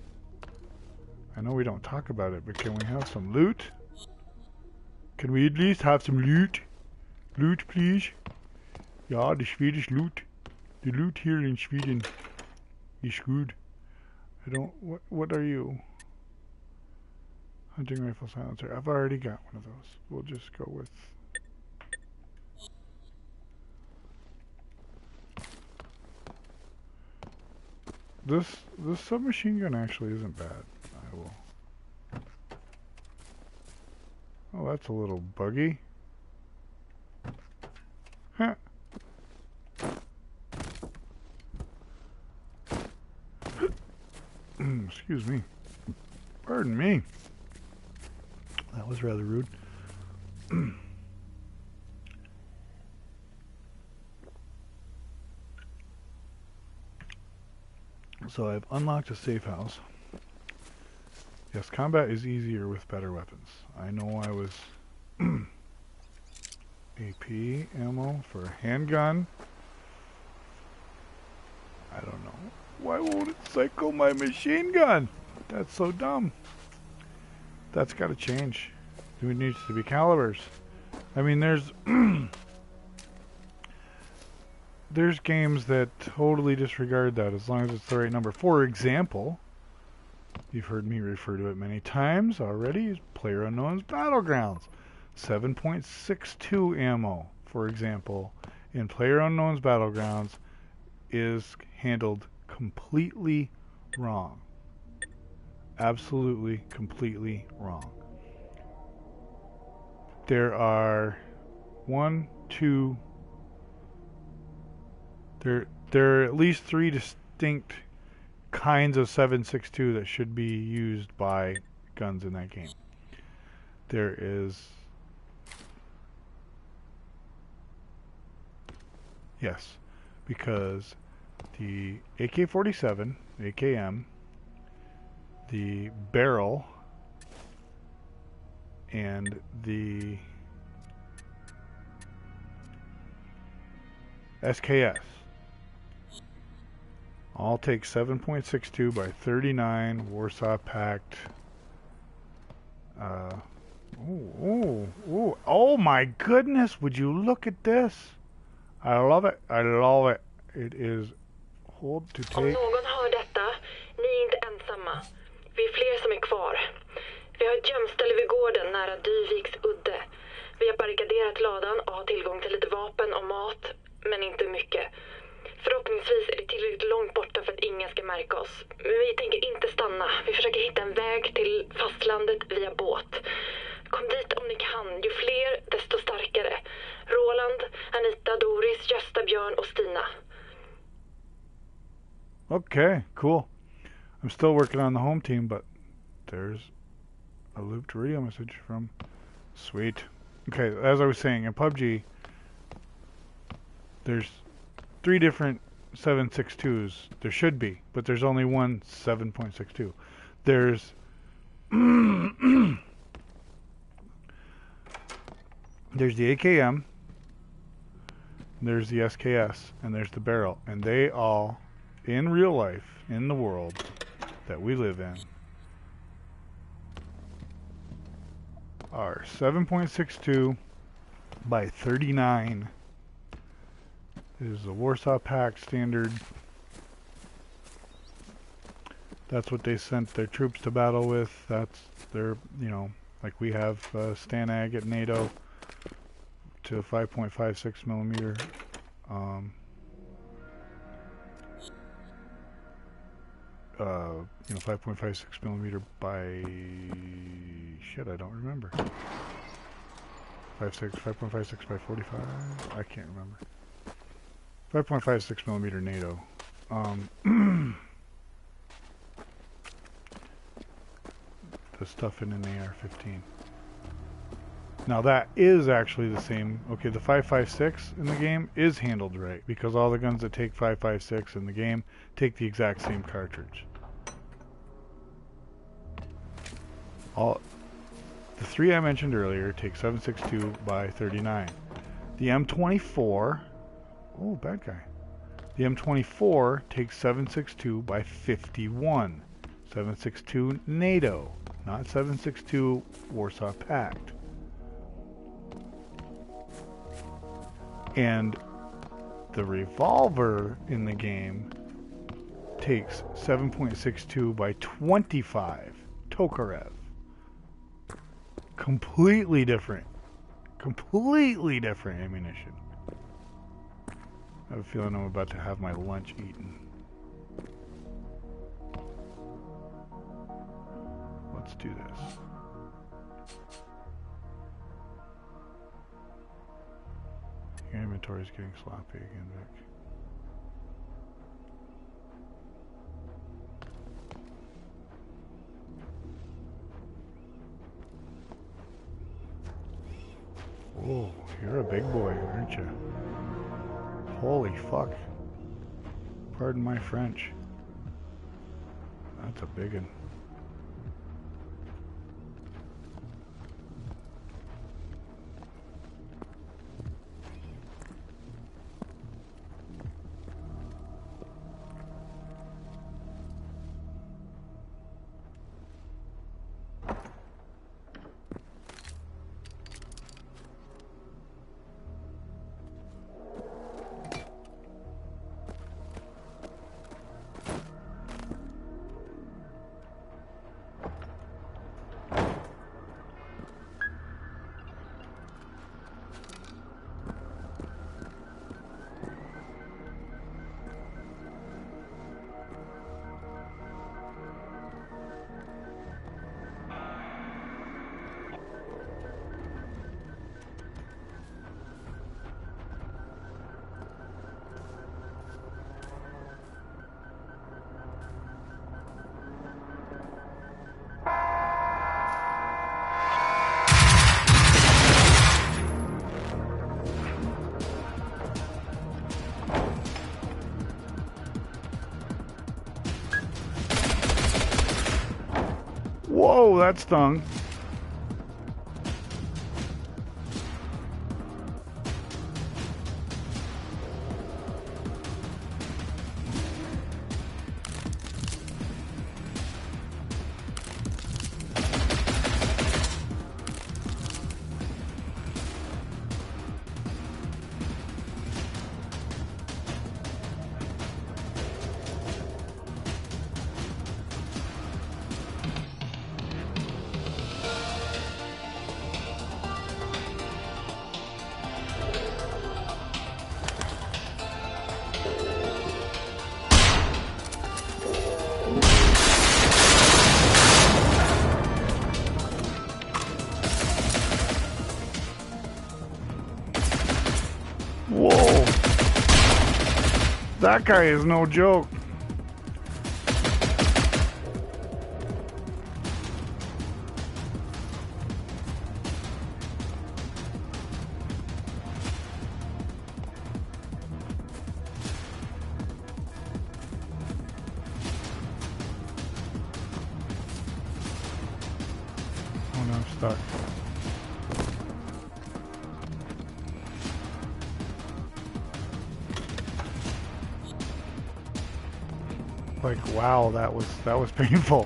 I know we don't talk about it, but can we have some loot? Can we at least have some loot? Loot, please. Ja, the Swedish loot. The loot here in Sweden is good. I don't... What are you? Hunting rifle silencer. I've already got one of those. We'll just go with... This submachine gun actually isn't bad. I will... Oh, that's a little buggy. Huh. Excuse me. Pardon me. That was rather rude. So I've unlocked a safe house. Yes, combat is easier with better weapons. I know I was... AP ammo for a handgun. I don't know. Why won't it cycle my machine gun? That's so dumb. That's got to change. It needs to be calibers. I mean, there's there's games that totally disregard that as long as it's the right number. For example, you've heard me refer to it many times already, is PlayerUnknown's Battlegrounds. 7.62 ammo, for example, in PlayerUnknown's Battlegrounds is handled completely wrong. Absolutely, completely wrong. There are there are at least 3 distinct kinds of 7.62 that should be used by guns in that game. There is... Yes, because the AK-47, AKM, the barrel, and the SKS all take 7.62 by 39 Warsaw Pact Oh my goodness, would you look at this? I love it. I love it. It is hold to Om take. någon hör detta, ni är inte ensamma. Vi är fler som är kvar. Vi har ett gömställe vid gården nära Dyviks udde. Vi har barrikaderat ladan och har tillgång till lite vapen och mat, men inte mycket. Förhoppningsvis är det tillräckligt långt borta för att ingen ska märka oss. Men vi tänker inte stanna. Vi försöker hitta en väg till fastlandet via båt. Kom dit om ni kan. Ju fler, desto starkare. Roland, Anita, Doris, Gösta, Björn och Stina. Okay, cool. I'm still working on the home team, but there's a looped radio message from Sweet. Okay, as I was saying, in PUBG, there's 3 different 7.62s. There should be, but there's only one 7.62. There's there's the AKM, there's the SKS, and there's the barrel, and they all, in real life, in the world that we live in, are 7.62 by 39. Is the Warsaw Pact standard. That's what they sent their troops to battle with. That's their, you know, like we have Stanag at NATO to 5.56 millimeter. You know, 5.56 millimeter by shit, I don't remember. 5.56 by 45. I can't remember. 5.56 millimeter NATO. The stuff in an AR-15. Now that is actually the same. Okay, the 5.56 in the game is handled right because all the guns that take 5.56 in the game take the exact same cartridge. All the 3 I mentioned earlier take 7.62 by 39. The M24. Oh, bad guy. The M24 takes 7.62 by 51. 7.62 NATO, not 7.62 Warsaw Pact. And the revolver in the game takes 7.62 by 25 Tokarev. Completely different ammunition. I have a feeling I'm about to have my lunch eaten. Let's do this. Your inventory is getting sloppy again, Vic. Whoa, you're a big boy, aren't you? Holy fuck. Pardon my French. That's a big one. Whoa, that stung. That guy is no joke. Oh no, I'm stuck. Like, wow, that was painful.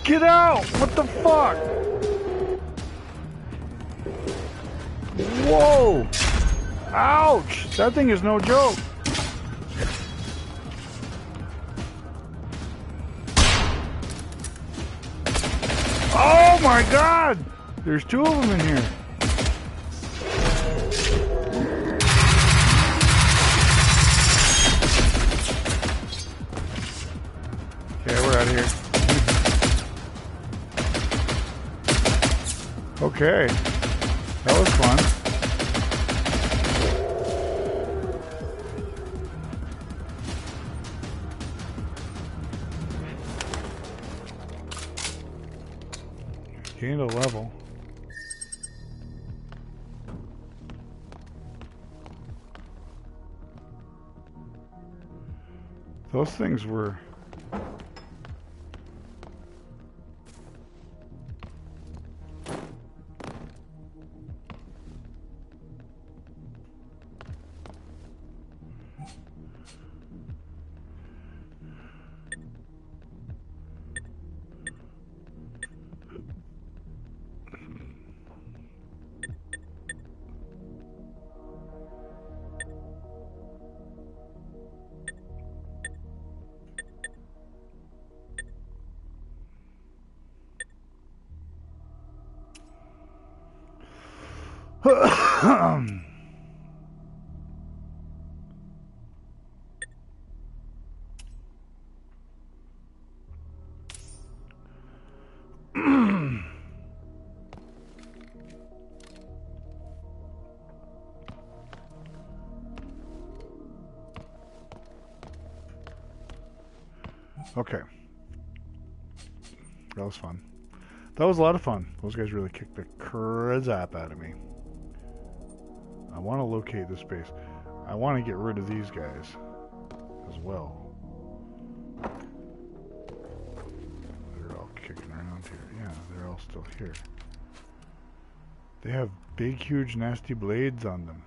Get out! What the fuck? Whoa! Ouch! That thing is no joke. Oh my god! There's two of them in here. Okay, we're out of here. Okay. That was fun. Gained a level. Those things were... Okay. That was fun. That was a lot of fun. Those guys really kicked the crap out of me. I want to locate this base. I want to get rid of these guys as well. They're all kicking around here. Yeah, they're all still here. They have big, huge, nasty blades on them.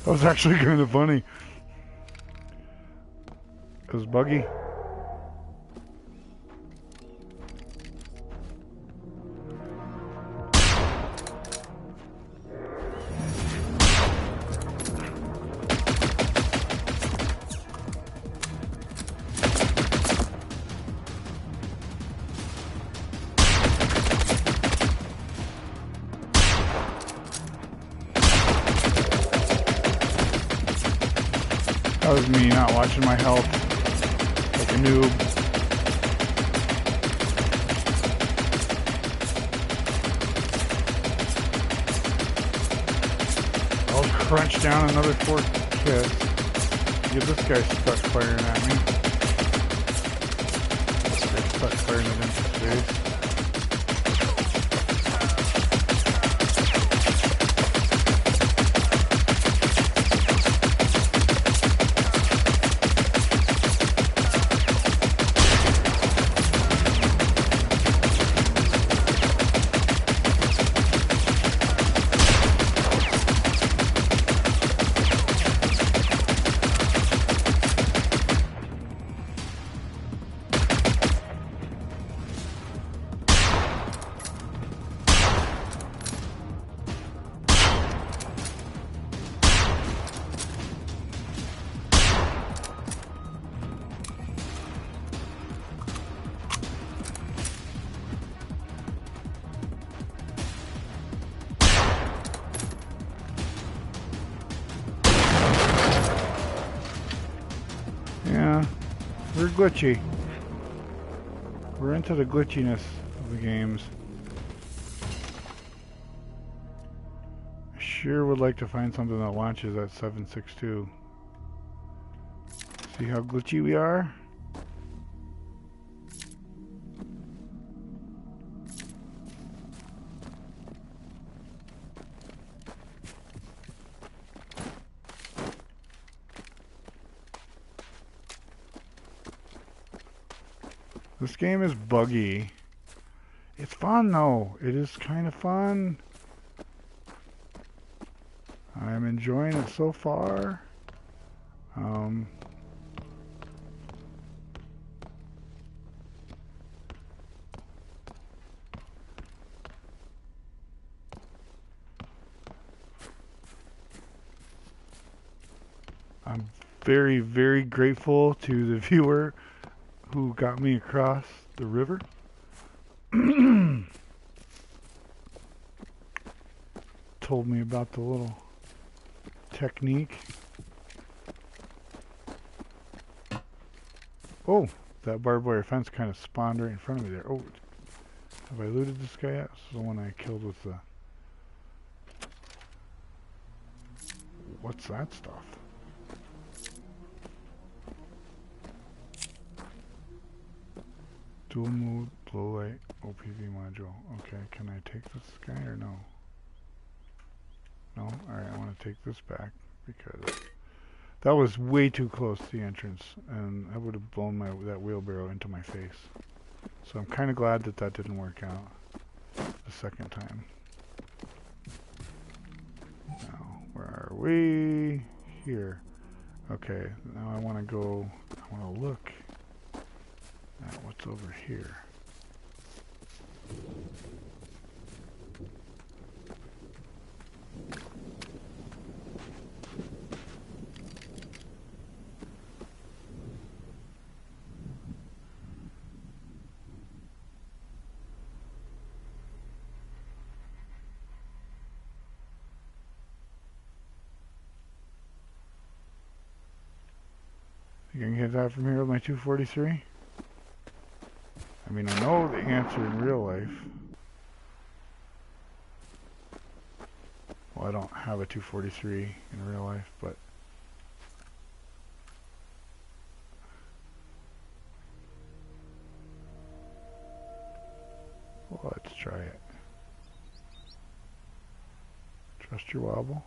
That was actually kind of funny. It was buggy. That was me not watching my health like a noob. crunch down another 4 hits. Get this guy stuck firing at me. They're stuck firing it into space. Yeah, we're glitchy. We're into the glitchiness of the games. I sure would like to find something that launches at 7.62. See how glitchy we are? This game is buggy. It's fun though. It is kind of fun. I'm enjoying it so far. I'm very, very grateful to the viewer who got me across the river. Told me about the little technique. Oh, that barbed wire fence kind of spawned right in front of me there. Oh, have I looted this guy yet? This is the one I killed with the... What's that stuff? Dual mode, low light, OPV module. Okay, can I take this guy or no? No? Alright, I want to take this back because that was way too close to the entrance and I would have blown that wheelbarrow into my face. So I'm kind of glad that that didn't work out the second time. Now, where are we? Here. Okay, now I want to go, I want to look at what's over here. You can get that from here with my 243? I mean, I know the answer in real life. Well, I don't have a 243 in real life, but... Well, let's try it. Trust your wobble.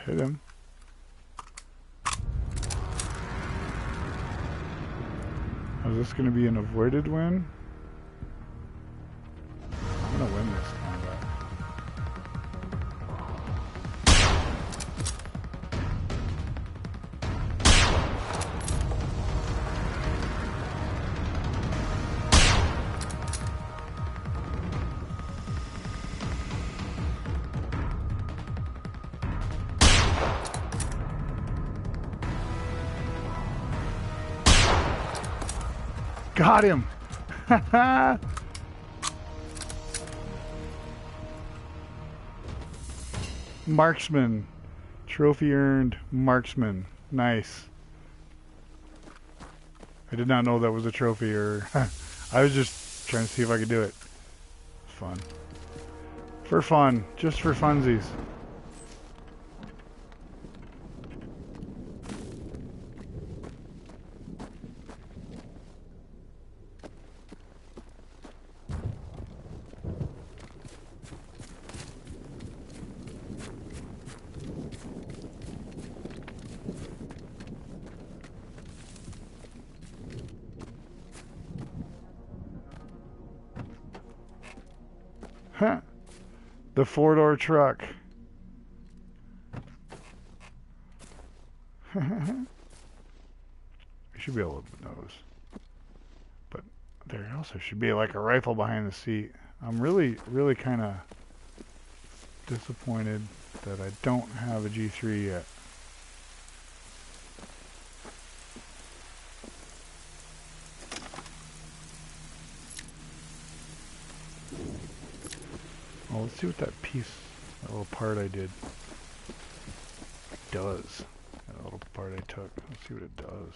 Hit him. Is this going to be an avoided win? I'm going to win this combat. Got him! Marksman. Trophy earned. Marksman. Nice. I did not know that was a trophy, or I was just trying to see if I could do it. Fun. For fun. Just for funsies. Huh. The 4-door truck. You should be able to open those. But there also should be like a rifle behind the seat. I'm really kind of disappointed that I don't have a G3 yet. Well, let's see what that piece, that little part I did, does. That little part I took. Let's see what it does.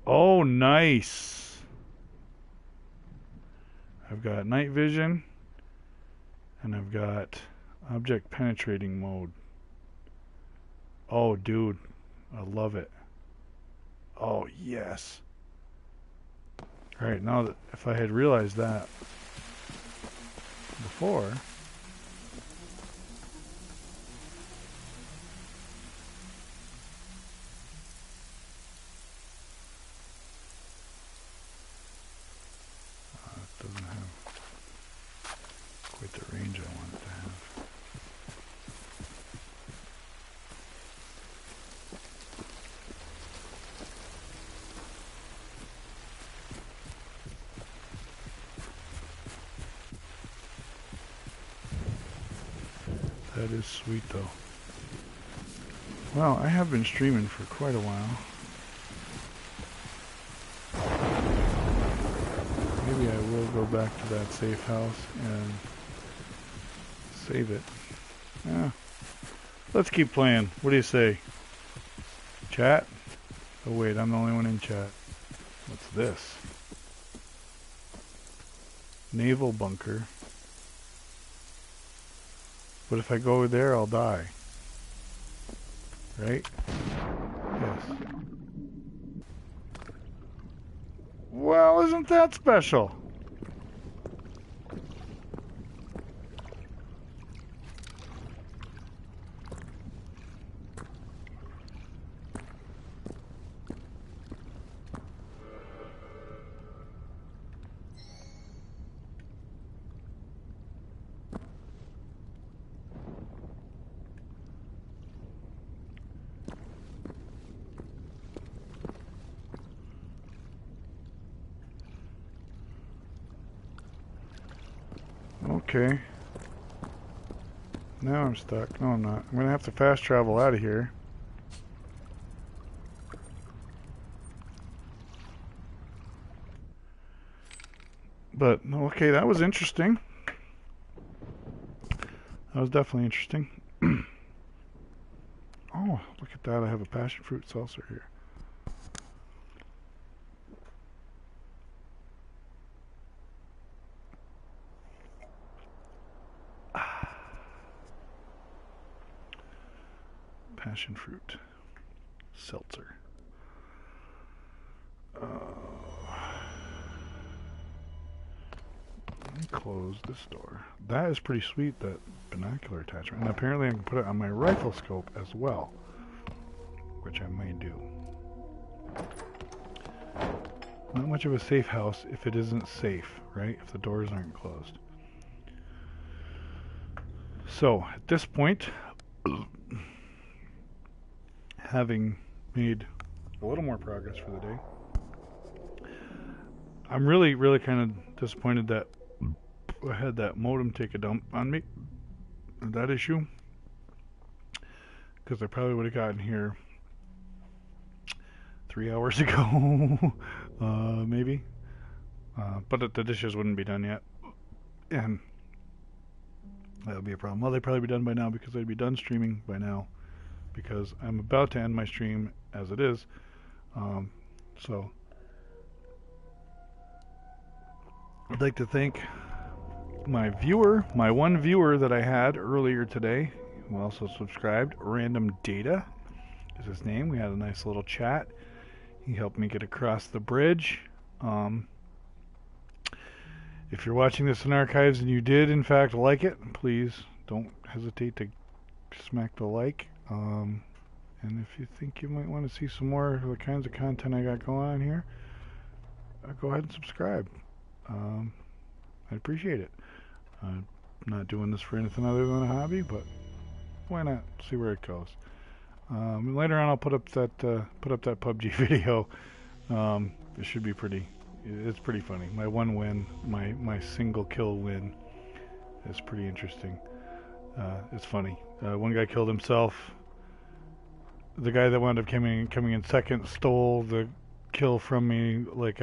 Oh, nice. I've got night vision, and I've got object penetrating mode. Oh, dude, I love it. Oh, yes. All right, now that if I had realized that before, doesn't have quite the range I want it to have. That is sweet though. Well, I have been streaming for quite a while. Maybe I will go back to that safe house and save it. Yeah. Let's keep playing. What do you say? Chat? Oh wait, I'm the only one in chat. What's this? Naval bunker. But if I go over there, I'll die. Right? Yes. Well, isn't that special? Okay. Now I'm stuck. No, I'm not. I'm gonna have to fast travel out of here. But, okay, that was interesting. That was definitely interesting. Oh, look at that. I have a passion fruit seltzer here. Passion fruit seltzer. Let me close this door. That is pretty sweet, that binocular attachment. And apparently I can put it on my rifle scope as well, which I may do. Not much of a safe house if it isn't safe, right? If the doors aren't closed. So at this point, having made a little more progress for the day, I'm really kind of disappointed that I had that modem take a dump on me, that issue, because I probably would have gotten here 3 hours ago, maybe, but the dishes wouldn't be done yet, and that would be a problem. Well, they'd probably be done by now because they'd be done streaming by now, because I'm about to end my stream as it is, so I'd like to thank my one viewer that I had earlier today, who also subscribed. Random Data is his name. We had a nice little chat. He helped me get across the bridge. If you're watching this in archives and you did in fact like it, please don't hesitate to smack the like. And if you think you might want to see some more of the kinds of content I got going on here, go ahead and subscribe. I'd appreciate it. I'm not doing this for anything other than a hobby, but why not see where it goes. Later on, I'll put up that PUBG video. It should be pretty. It's pretty funny. My one win, my single kill win, is pretty interesting. It's funny. One guy killed himself. The guy that wound up coming in second stole the kill from me. Like,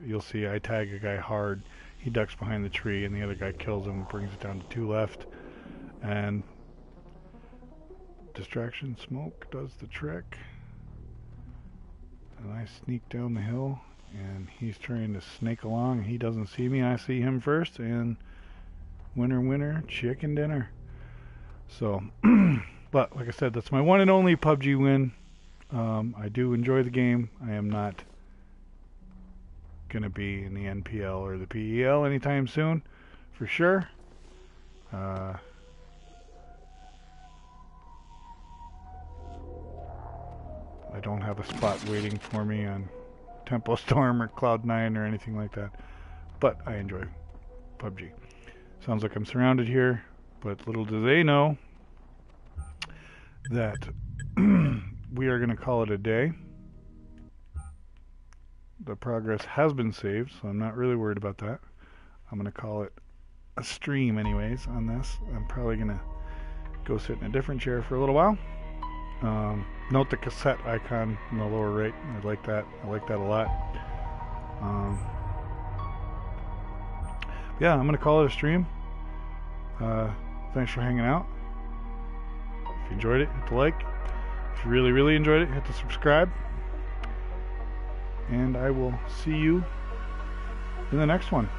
you'll see, I tag a guy hard. He ducks behind the tree, and the other guy kills him, brings it down to 2 left, and distraction smoke does the trick. And I sneak down the hill, and he's trying to snake along. He doesn't see me. I see him first, and winner, chicken dinner. So, but like I said, that's my one and only PUBG win. I do enjoy the game. I am not going to be in the NPL or the PEL anytime soon, for sure. I don't have a spot waiting for me on Tempo Storm or Cloud9 or anything like that, but I enjoy PUBG. Sounds like I'm surrounded here, but little do they know that we are going to call it a day. The progress has been saved, so I'm not really worried about that. I'm going to call it a stream anyways on this. I'm probably going to go sit in a different chair for a little while. Note the cassette icon in the lower right. I like that. I like that a lot. Yeah, I'm going to call it a stream. Thanks for hanging out. If you enjoyed it, hit the like. If you really enjoyed it, hit the subscribe. And I will see you in the next one.